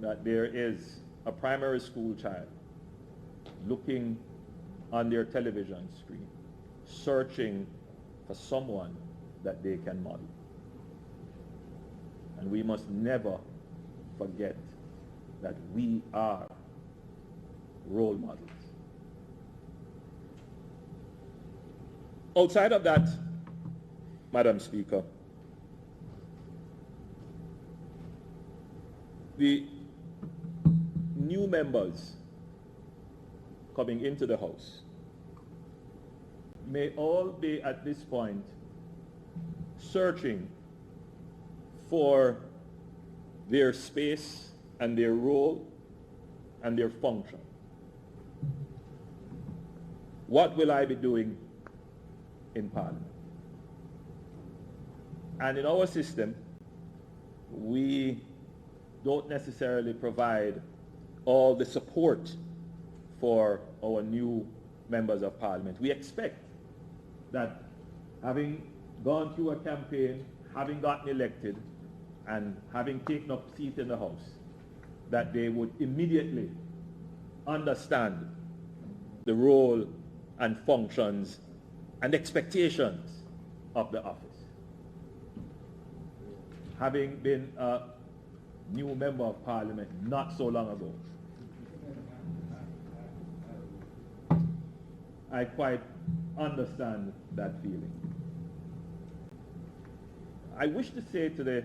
that there is a primary school child looking on their television screen, searching for someone that they can model. And we must never forget that we are role models. Outside of that, Madam Speaker, the new members coming into the House may all be at this point searching for their space and their role and their function. What will I be doing in Parliament? And in our system, we don't necessarily provide all the support for our new members of Parliament. We expect that having gone through a campaign, having gotten elected, and having taken up seat in the House, that they would immediately understand the role and functions and expectations of the office. Having been a new member of Parliament not so long ago, I quite understand that feeling. I wish to say to the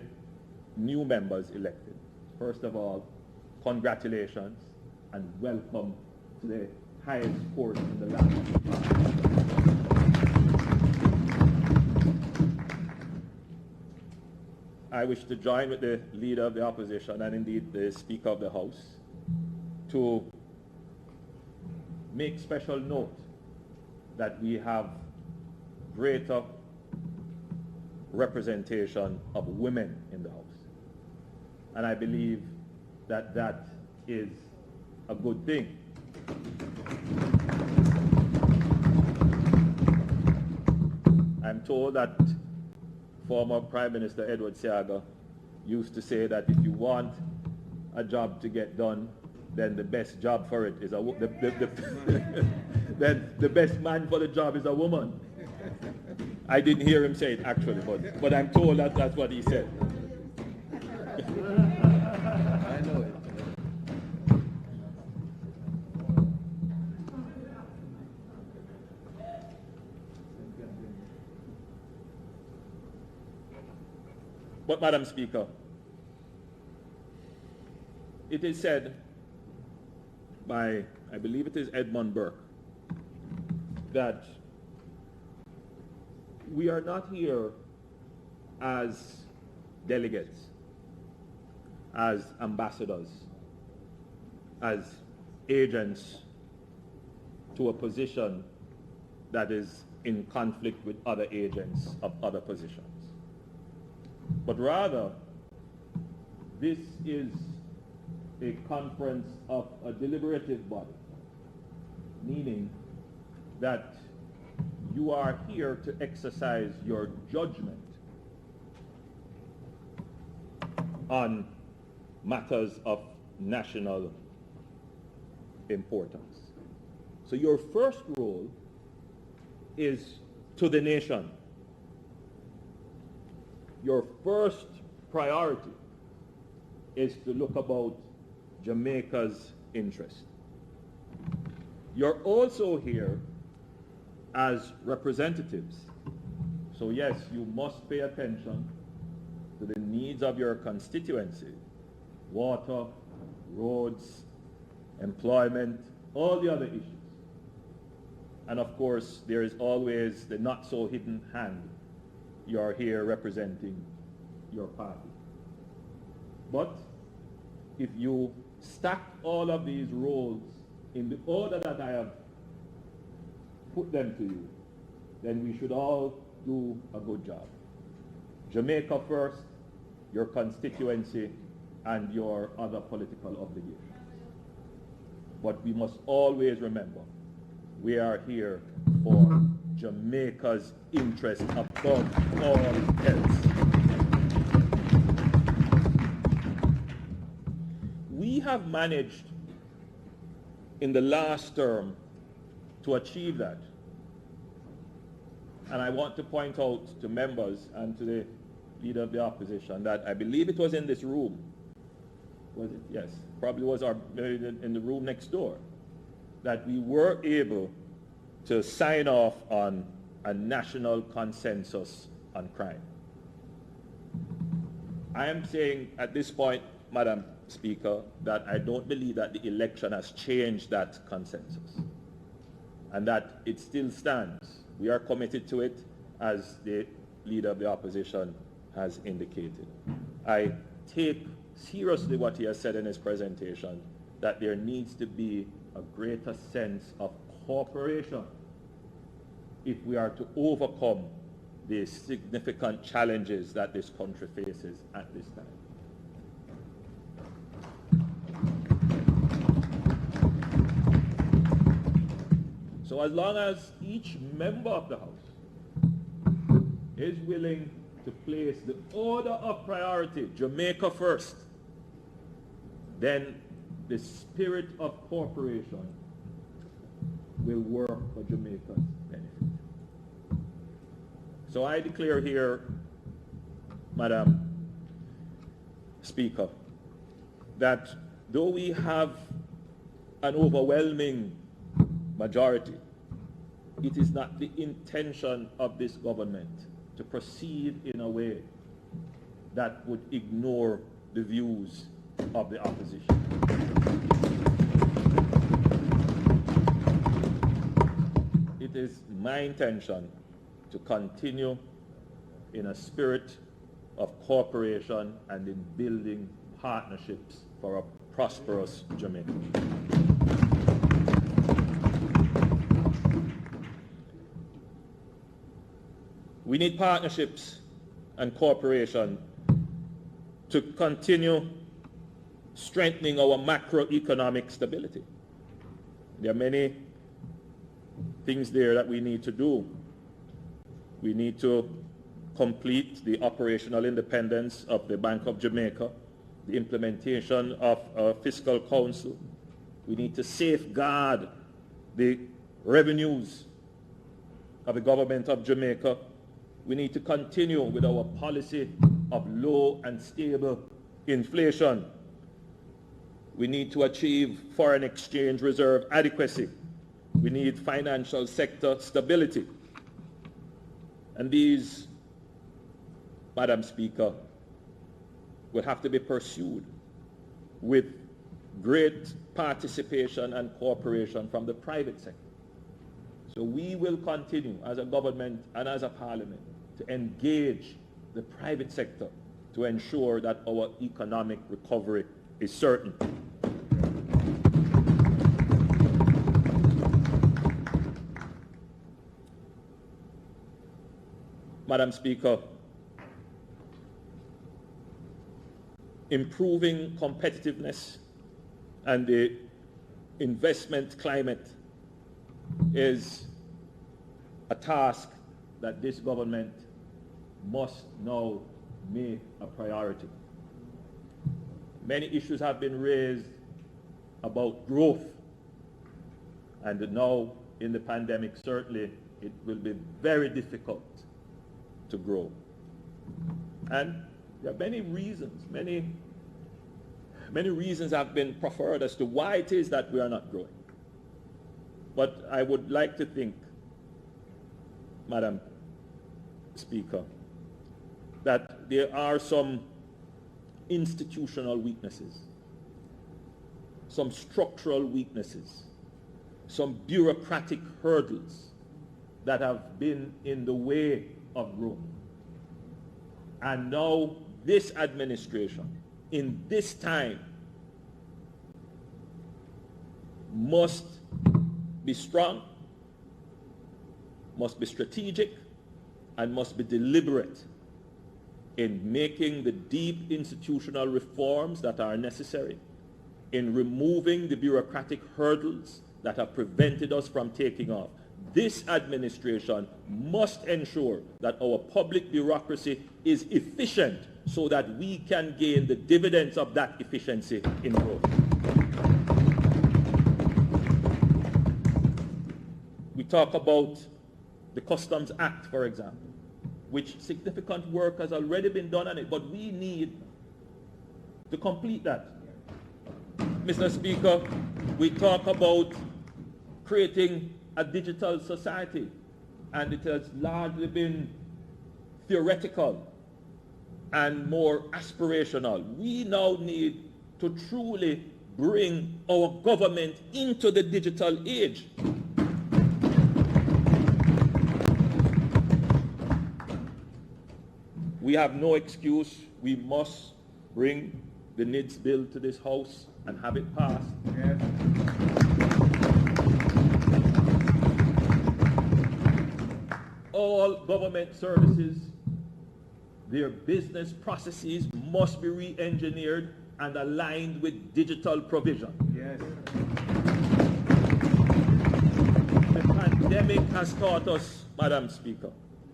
new members elected, first of all, congratulations and welcome to the highest court in the land. I wish to join with the leader of the opposition and indeed the Speaker of the House to make special note that we have greater representation of women in the House. And I believe that that is a good thing. I'm told that former Prime Minister Edward Seaga used to say that if you want a job to get done, then the best job for it is then the best man for the job is a woman. I didn't hear him say it actually, but I'm told that that's what he said. I know it. But, Madam Speaker, it is said by, I believe it is Edmund Burke, that we are not here as delegates, as ambassadors, as agents to a position that is in conflict with other agents of other positions. But rather, this is a conference of a deliberative body, meaning that you are here to exercise your judgment on matters of national importance. So your first role is to the nation. Your first priority is to look about Jamaica's interest. You're also here as representatives. So yes, you must pay attention to the needs of your constituency. Water, roads, employment, all the other issues. And of course, there is always the not so hidden hand. You are here representing your party. But if you stack all of these roles in the order that I have put them to you, then we should all do a good job. Jamaica first, your constituency, and your other political obligations. But we must always remember, we are here for Jamaica's interest above all else. We have managed in the last term to achieve that. And I want to point out to members and to the leader of the opposition that I believe it was in this room. Was it? Yes. Probably was in the room next door. That we were able to sign off on a national consensus on crime. I am saying at this point, Madam Speaker, that I don't believe that the election has changed that consensus and that it still stands. We are committed to it, as the leader of the opposition has indicated. I take seriously what he has said in his presentation, that there needs to be a greater sense of cooperation if we are to overcome the significant challenges that this country faces at this time. So as long as each member of the House is willing to place the order of priority, Jamaica first, then the spirit of cooperation will work for Jamaica's benefit. So I declare here, Madam Speaker, that though we have an overwhelming majority, it is not the intention of this government to proceed in a way that would ignore the views of the opposition. It is my intention to continue in a spirit of cooperation and in building partnerships for a prosperous Jamaica. We need partnerships and cooperation to continue strengthening our macroeconomic stability. There are many things there that we need to do. We need to complete the operational independence of the Bank of Jamaica, the implementation of a fiscal council. We need to safeguard the revenues of the government of Jamaica. We need to continue with our policy of low and stable inflation. We need to achieve foreign exchange reserve adequacy. We need financial sector stability. And these, Madam Speaker, will have to be pursued with great participation and cooperation from the private sector. So we will continue as a government and as a parliament to engage the private sector to ensure that our economic recovery is certain. Madam Speaker, improving competitiveness and the investment climate is a task that this government must now make a priority. Many issues have been raised about growth, and now in the pandemic, certainly it will be very difficult to grow. And there are many reasons, many Many reasons have been proffered as to why it is that we are not growing. But I would like to think, Madam Speaker, that there are some institutional weaknesses, some structural weaknesses, some bureaucratic hurdles that have been in the way of growth. And now this administration, in this time, must be strong, must be strategic, and must be deliberate in making the deep institutional reforms that are necessary, in removing the bureaucratic hurdles that have prevented us from taking off. This administration must ensure that our public bureaucracy is efficient so that we can gain the dividends of that efficiency in growth. We talk about the Customs Act, for example, which significant work has already been done on it, but we need to complete that. Mr. Speaker, we talk about creating a digital society, and it has largely been theoretical and more aspirational. We now need to truly bring our government into the digital age. We have no excuse. We must bring the NIDS bill to this House and have it passed. Yes. All government services, their business processes must be re-engineered and aligned with digital provision. Yes. The pandemic has taught us, Madam Speaker,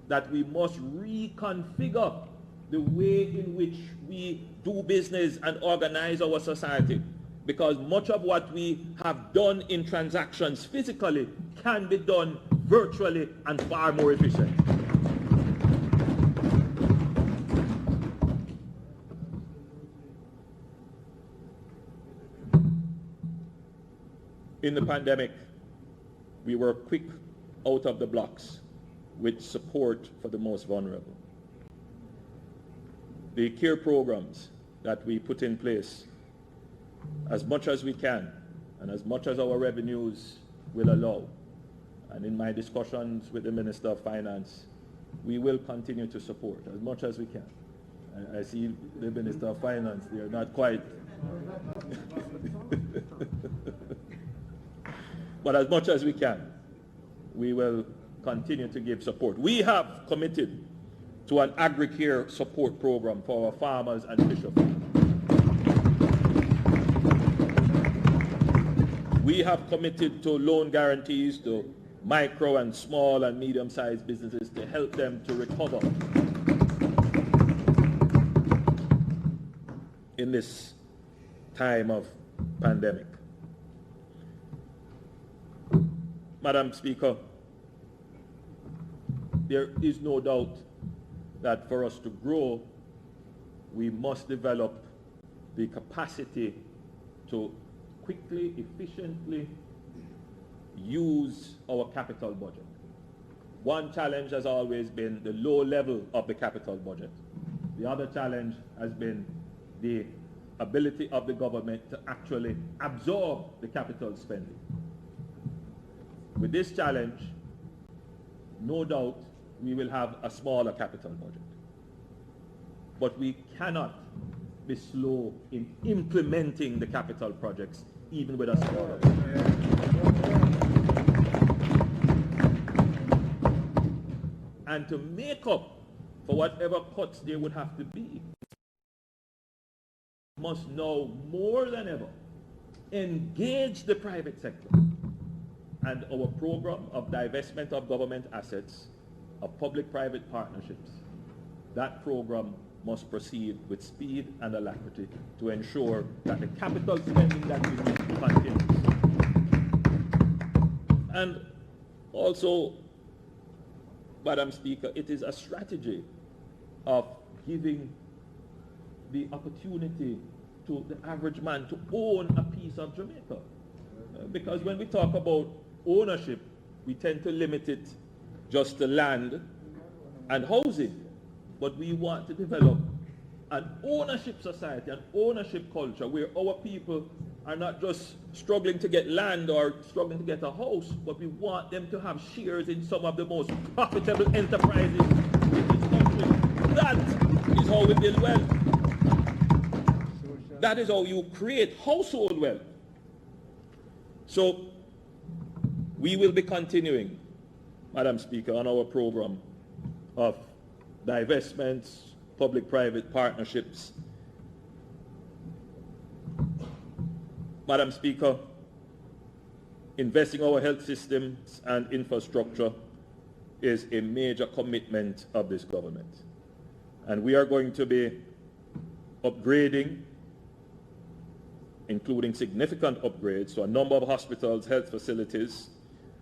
that we must reconfigure the way in which we do business and organize our society, because much of what we have done in transactions physically can be done virtually and far more efficient. In the pandemic, we were quick out of the blocks with support for the most vulnerable. The care programs that we put in place, as much as we can and as much as our revenues will allow, and in my discussions with the Minister of Finance, we will continue to support as much as we can. I see the Minister of Finance, they are not quite but as much as we can, we will continue to give support. We have committed to an agri-care support program for our farmers and fishermen. We have committed to loan guarantees to micro and small and medium-sized businesses to help them to recover in this time of pandemic. Madam Speaker, there is no doubt that for us to grow, we must develop the capacity to quickly, efficiently use our capital budget. One challenge has always been the low level of the capital budget. The other challenge has been the ability of the government to actually absorb the capital spending. With this challenge, no doubt we will have a smaller capital budget. But we cannot be slow in implementing the capital projects, even with a smaller budget. And to make up for whatever cuts there would have to be, we must now more than ever engage the private sector. And our program of divestment of government assets, of public-private partnerships, that program must proceed with speed and alacrity to ensure that the capital spending that we need continues. And also, Madam Speaker, it is a strategy of giving the opportunity to the average man to own a piece of Jamaica. Because when we talk about ownership, we tend to limit it just to land and housing. But we want to develop an ownership society, an ownership culture where our people are not just struggling to get land or struggling to get a house, but we want them to have shares in some of the most profitable enterprises in this country. That is how we build wealth. That is how you create household wealth. So we will be continuing, Madam Speaker, on our program of divestments, public-private partnerships. Madam Speaker, investing our health systems and infrastructure is a major commitment of this government. And we are going to be upgrading, including significant upgrades to a number of hospitals, health facilities,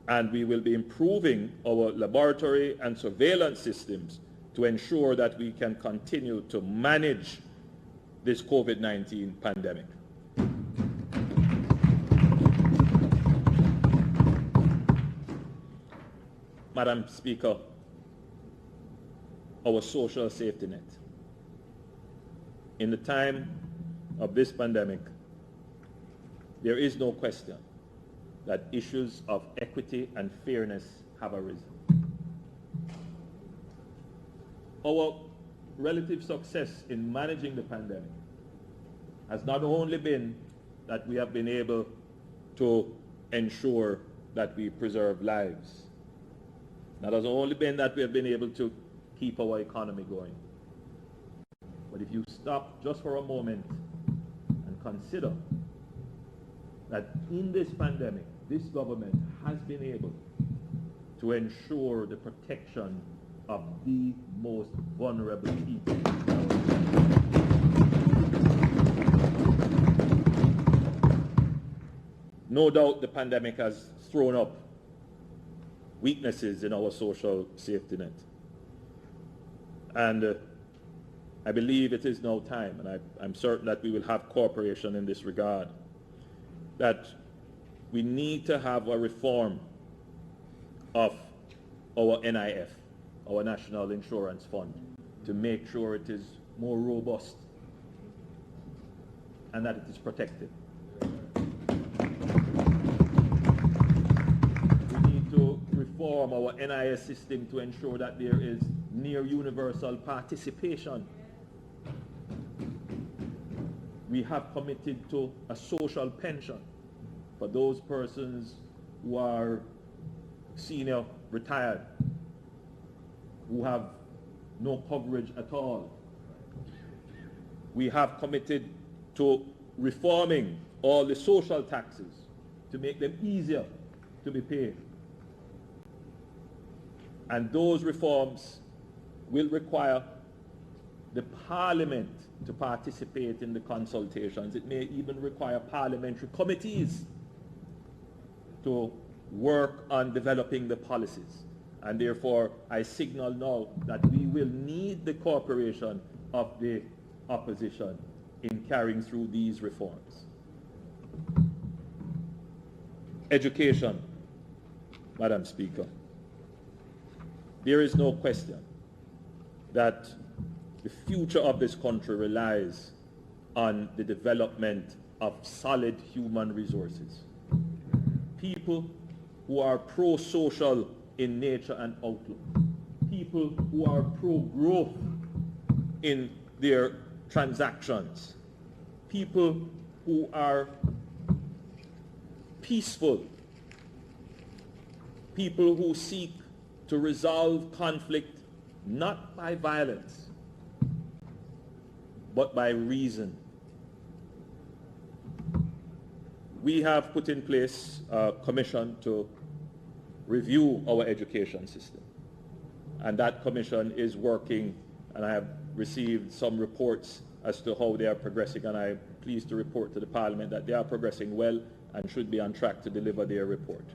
and we will be improving our laboratory and surveillance systems to ensure that we can continue to manage this COVID-19 pandemic. Madam Speaker, our social safety net. In the time of this pandemic, there is no question that issues of equity and fairness have arisen. Our relative success in managing the pandemic has not only been that we have been able to ensure that we preserve lives. That has only been that we have been able to keep our economy going. But if you stop just for a moment and consider that in this pandemic, this government has been able to ensure the protection of the most vulnerable people. No doubt the pandemic has thrown up weaknesses in our social safety net. And I believe it is now time, and I'm certain that we will have cooperation in this regard, that we need to have a reform of our NIF, our National Insurance Fund, to make sure it is more robust and that it is protected. We need to reform our NIS system to ensure that there is near universal participation. We have committed to a social pension for those persons who are senior retired, who have no coverage at all. We have committed to reforming all the social taxes to make them easier to be paid. And those reforms will require the Parliament to participate in the consultations. It may even require parliamentary committees to work on developing the policies. And therefore, I signal now that we will need the cooperation of the opposition in carrying through these reforms. Education, Madam Speaker. There is no question that the future of this country relies on the development of solid human resources. People who are pro-social in nature and outlook. People who are pro-growth in their transactions. People who are peaceful. People who seek to resolve conflict not by violence, but by reason. We have put in place a commission to review our education system. And that commission is working, and I have received some reports as to how they are progressing, and I'm pleased to report to the Parliament that they are progressing well and should be on track to deliver their report.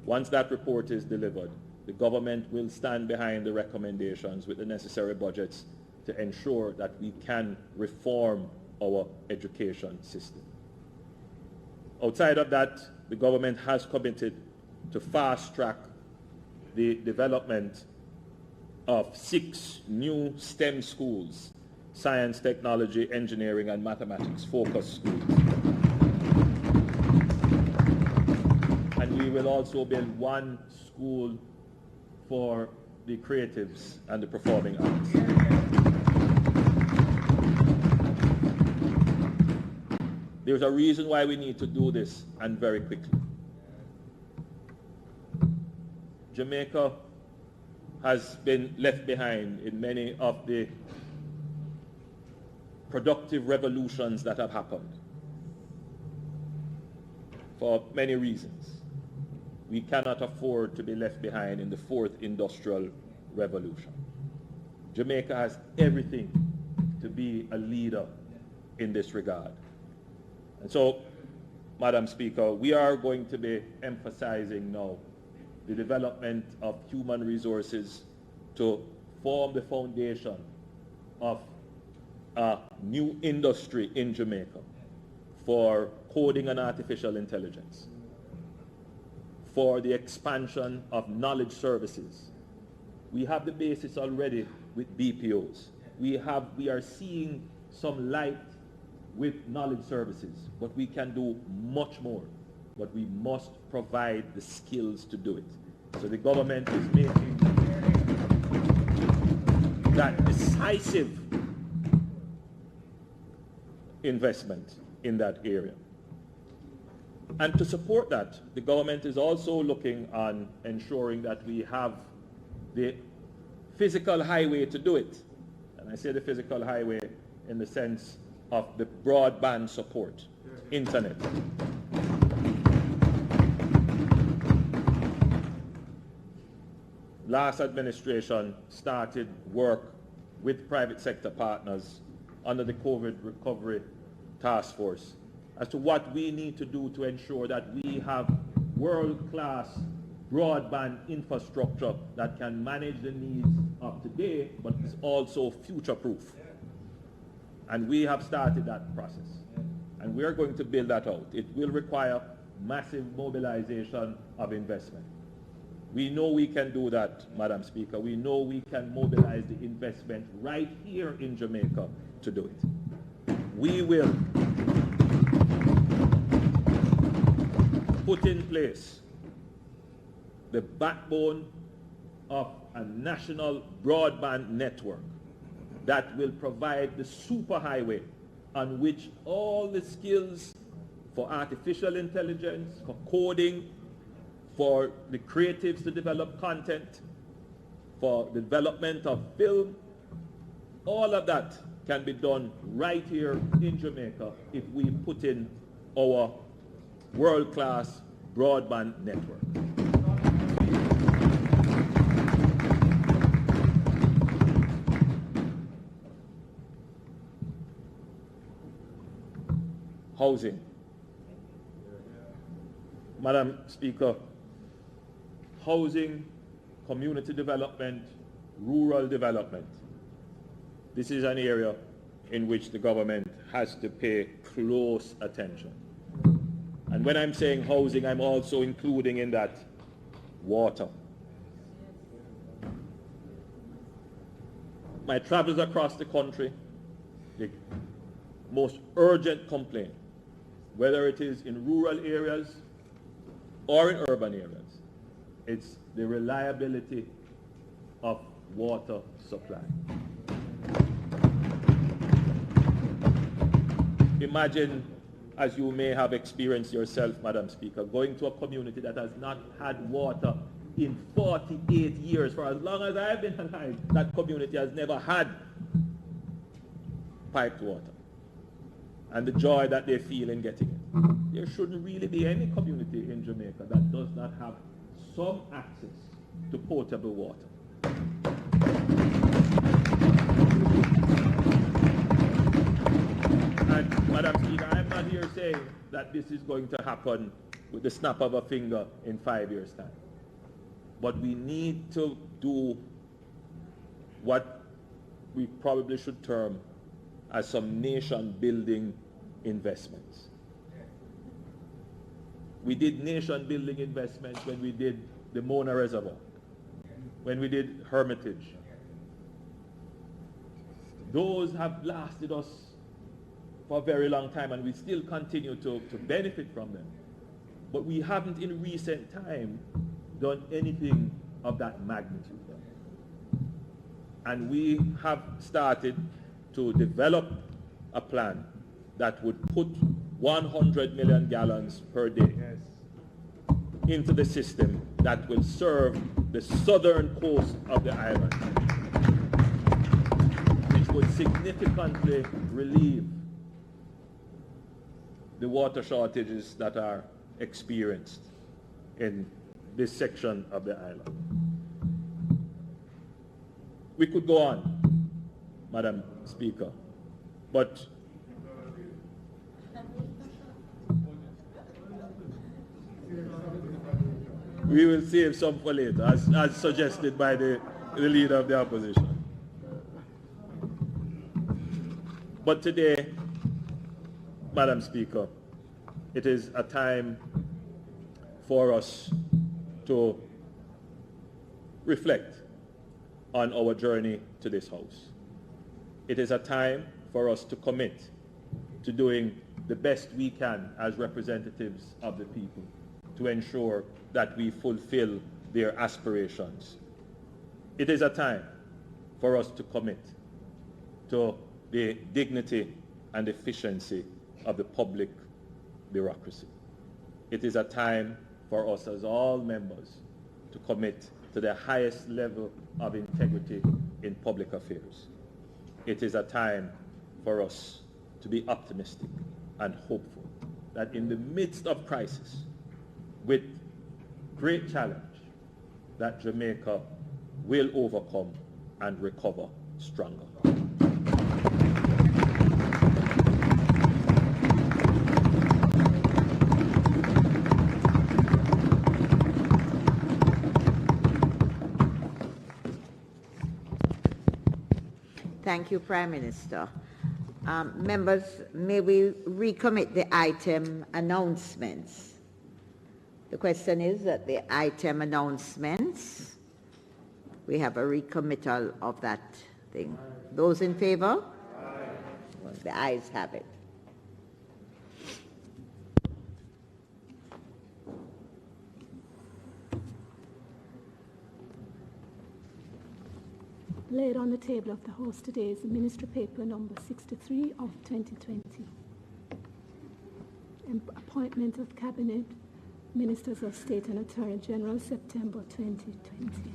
Once that report is delivered, the government will stand behind the recommendations with the necessary budgets to ensure that we can reform our education system. Outside of that, the government has committed to fast-track the development of 6 new STEM schools, science, technology, engineering, and mathematics focused schools. And we will also build 1 school for the creatives and the performing arts. There's a reason why we need to do this, and very quickly. Jamaica has been left behind in many of the productive revolutions that have happened for many reasons. We cannot afford to be left behind in the 4th industrial revolution. Jamaica has everything to be a leader in this regard. And so, Madam Speaker, we are going to be emphasizing now the development of human resources to form the foundation of a new industry in Jamaica for coding and artificial intelligence, for the expansion of knowledge services. We have the basis already with BPOs. We are seeing some light with knowledge services, but we can do much more. But we must provide the skills to do it. So the government is making that decisive investment in that area. And to support that, the government is also looking on ensuring that we have the physical highway to do it. And I say the physical highway in the sense of the broadband support, internet. Last administration started work with private sector partners under the COVID recovery task force as to what we need to do to ensure that we have world-class broadband infrastructure that can manage the needs of today, but is also future-proof. And we have started that process. And we are going to build that out. It will require massive mobilization of investment. We know we can do that, Madam Speaker. We know we can mobilize the investment right here in Jamaica to do it. We will put in place the backbone of a national broadband network that will provide the superhighway on which all the skills for artificial intelligence, for coding, for the creatives to develop content, for development of film, all of that can be done right here in Jamaica if we put in our world-class broadband network. Housing. Madam Speaker, housing, community development, rural development. This is an area in which the government has to pay close attention. And when I'm saying housing, I'm also including in that water. My travels across the country, the most urgent complaint, whether it is in rural areas or in urban areas, it's the reliability of water supply. Imagine, as you may have experienced yourself, Madam Speaker, going to a community that has not had water in 48 years. For as long as I've been alive, that community has never had piped water. And the joy that they feel in getting it. There shouldn't really be any community in Jamaica that does not have some access to potable water. And Madam Speaker, I'm not here saying that this is going to happen with the snap of a finger in 5 years' time. But we need to do what we probably should term as some nation-building investments. We did nation-building investments when we did the Mona Reservoir, when we did Hermitage. Those have lasted us for a very long time, and we still continue to benefit from them. But we haven't in recent time done anything of that magnitude. And we have started to develop a plan that would put 100 million gallons per day into the system that will serve the southern coast of the island, which would significantly relieve the water shortages that are experienced in this section of the island. We could go on, Madam Speaker, but we will save some for later, as suggested by the leader of the opposition. But today, Madam Speaker, it is a time for us to reflect on our journey to this House. It is a time for us to commit to doing the best we can as representatives of the people to ensure that we fulfill their aspirations. It is a time for us to commit to the dignity and efficiency of the public bureaucracy. It is a time for us as all members to commit to the highest level of integrity in public affairs. It is a time for us to be optimistic and hopeful that in the midst of crisis, with great challenge, that Jamaica will overcome and recover stronger. Thank you, Prime Minister. Members, may we recommit the item announcements? The question is that the item announcements, we have a recommittal of that thing. Those in favor? Well, the ayes have it. Laid on the table of the House today is the Ministry Paper number 63 of 2020. Appointment of Cabinet Ministers of State and Attorney General, September 2020.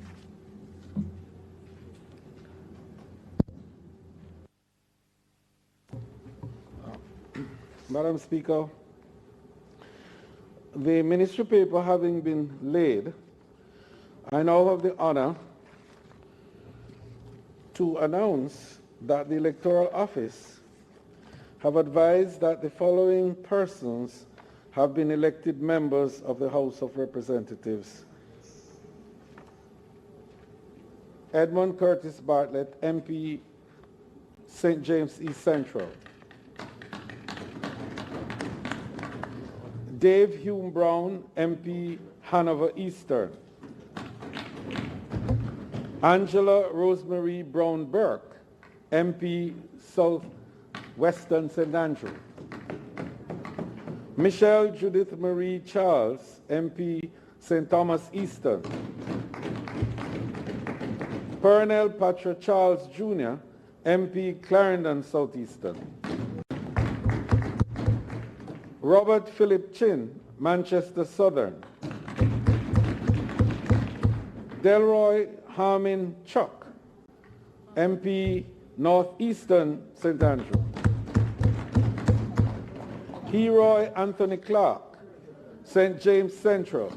Madam Speaker, the Ministry Paper having been laid, I now have the honor to announce that the Electoral Office have advised that the following persons have been elected members of the House of Representatives. Edmund Curtis Bartlett, MP, St. James East Central. Dave Hume Brown, MP, Hanover Eastern. Angela Rosemary Brown Burke, MP, South Western St. Andrew. Michelle Judith Marie Charles, MP, St. Thomas Eastern. Pernell Patrick Charles Jr., MP, Clarendon Southeastern. Robert Philip Chin, Manchester Southern. Delroy Harmin Chuck, MP, Northeastern St. Andrew. Heroy Anthony Clark, St. James Central.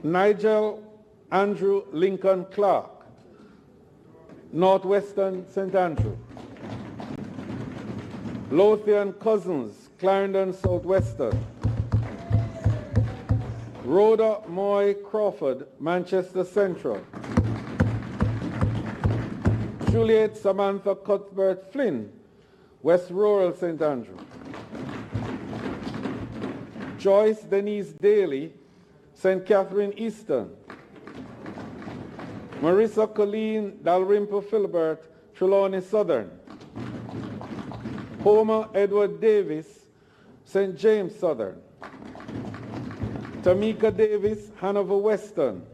Nigel Andrew Lincoln Clark, Northwestern St. Andrew. Lothian Cousins, Clarendon Southwestern. Rhoda Moy Crawford, Manchester Central. Juliet Samantha Cuthbert Flynn, West Rural St. Andrew. Joyce Denise Daly, St. Catherine Eastern. Marissa Colleen Dalrymple Filbert, Trelawney Southern. Homer Edward Davis, St. James Southern. Tamika Davis, Hanover Western.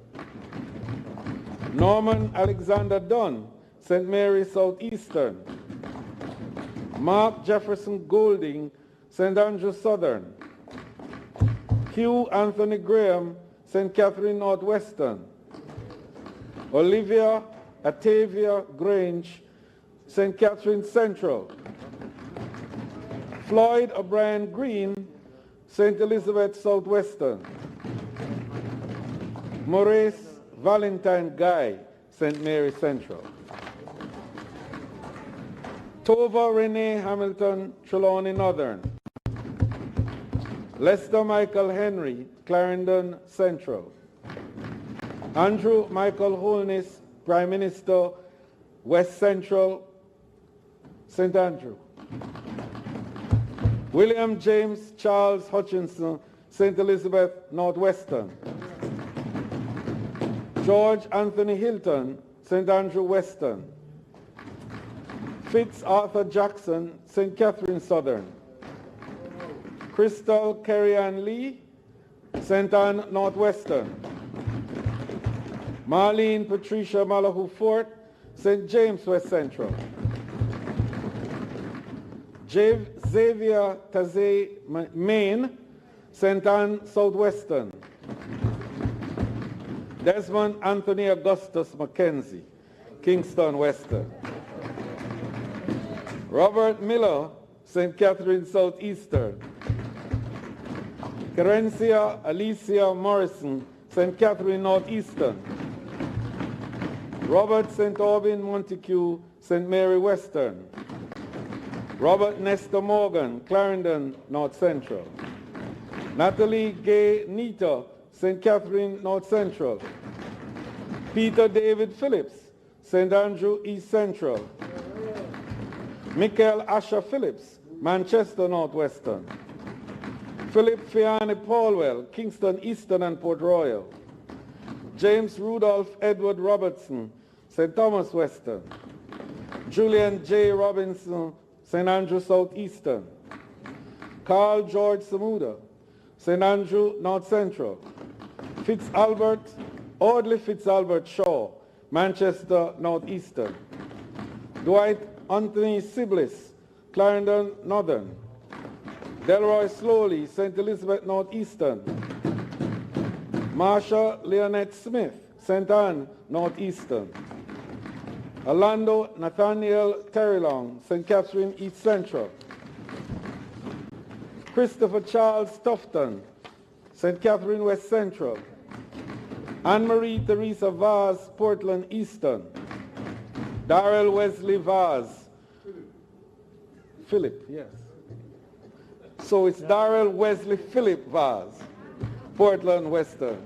Norman Alexander Dunn, St. Mary Southeastern. Mark Jefferson Golding, St. Andrew Southern. Hugh Anthony Graham, St. Catherine Northwestern. Olivia Atavia Grange, St. Catherine Central. Floyd O'Brien Green, St. Elizabeth Southwestern. Maurice Valentine Guy, St. Mary Central. Tova Renee Hamilton, Trelawney Northern. Lester Michael Henry, Clarendon Central. Andrew Michael Holness, Prime Minister, West Central, St. Andrew. William James Charles Hutchinson, St. Elizabeth Northwestern. George Anthony Hilton, St. Andrew Western. Fitz Arthur Jackson, St. Catherine Southern. Crystal Kerry Ann Lee, St. Anne Northwestern. Marlene Patricia Malahoo Fort, St. James West Central. Xavier Taze Maine, St. Anne Southwestern. Desmond Anthony Augustus Mackenzie, Kingston Western. Robert Miller, St. Catherine Southeastern. Kerencia Alicia Morrison, St. Catherine Northeastern. Robert St. Aubin Montague, St. Mary Western. Robert Nestor Morgan, Clarendon North Central. Natalie Gay Nita, St. Catherine North Central. Peter David Phillips, St. Andrew East Central. Michael Asher Phillips, Manchester Northwestern. Philip Fiani Paulwell, Kingston Eastern and Port Royal. James Rudolph Edward Robertson, St. Thomas Western. Julian J. Robinson, St. Andrew Southeastern. Carl George Samuda, St. Andrew North Central. Audley Fitzalbert Shaw, Manchester Northeastern. Dwight Anthony Siblis, Clarendon Northern. Delroy Slowly, St. Elizabeth Northeastern. Marsha Leonette Smith, St. Anne Northeastern. Orlando Nathaniel Terrelong, St. Catherine East Central. Christopher Charles Tufton, St. Catherine West Central. Anne-Marie Teresa Vaz, Portland Eastern. Darrell Wesley Vaz. Philip, yes. So it's Darrell Wesley Philip Vaz, Portland Western.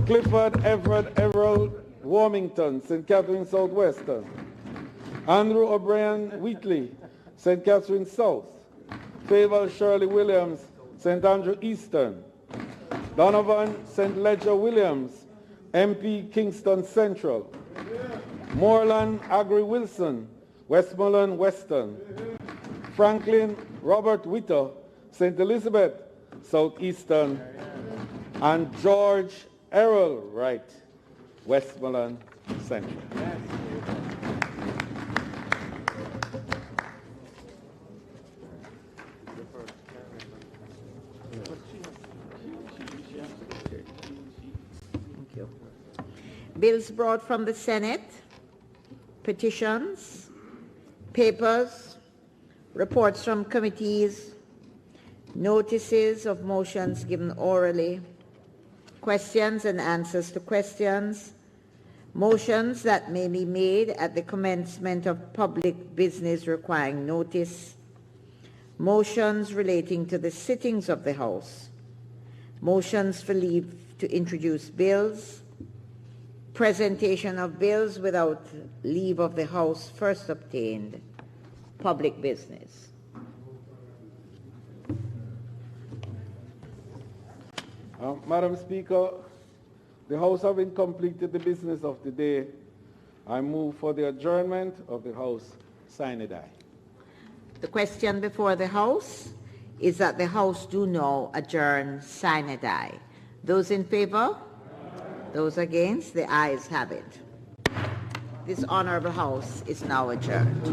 Clifford Everett Everald Warmington, St. Catherine Southwestern. Andrew O'Brien Wheatley, St. Catherine South. Fable Shirley Williams, St. Andrew Eastern. Donovan St. Ledger Williams, MP Kingston Central. Moreland Agri Wilson, Westmoreland Western. Franklin Robert Witter, St. Elizabeth Southeastern. And George Errol Wright, Westmoreland Central. Thank you. Bills brought from the Senate, petitions, papers, reports from committees, notices of motions given orally, questions and answers to questions, motions that may be made at the commencement of public business requiring notice, motions relating to the sittings of the House, motions for leave to introduce bills, Presentation of bills without leave of the House first obtained. Public business. Madam Speaker, the House having completed the business of the day, I move for the adjournment of the House sine die. The question before the House is that the House do now adjourn sine die. Those in favor? Those against? The ayes have it. This honorable House is now adjourned.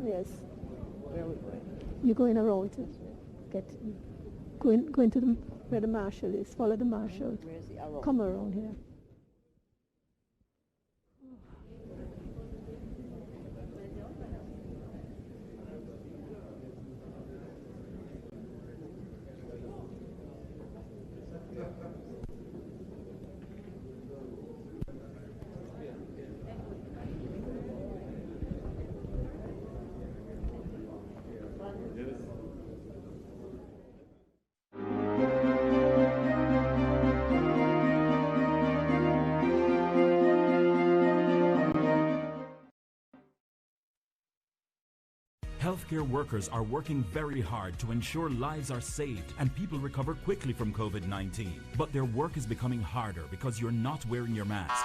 Yes. You're going around to get, going to the, where the marshal is, follow the marshal. Where's the arrow? Come around here. Healthcare workers are working very hard to ensure lives are saved and people recover quickly from COVID-19. But their work is becoming harder because you're not wearing your mask.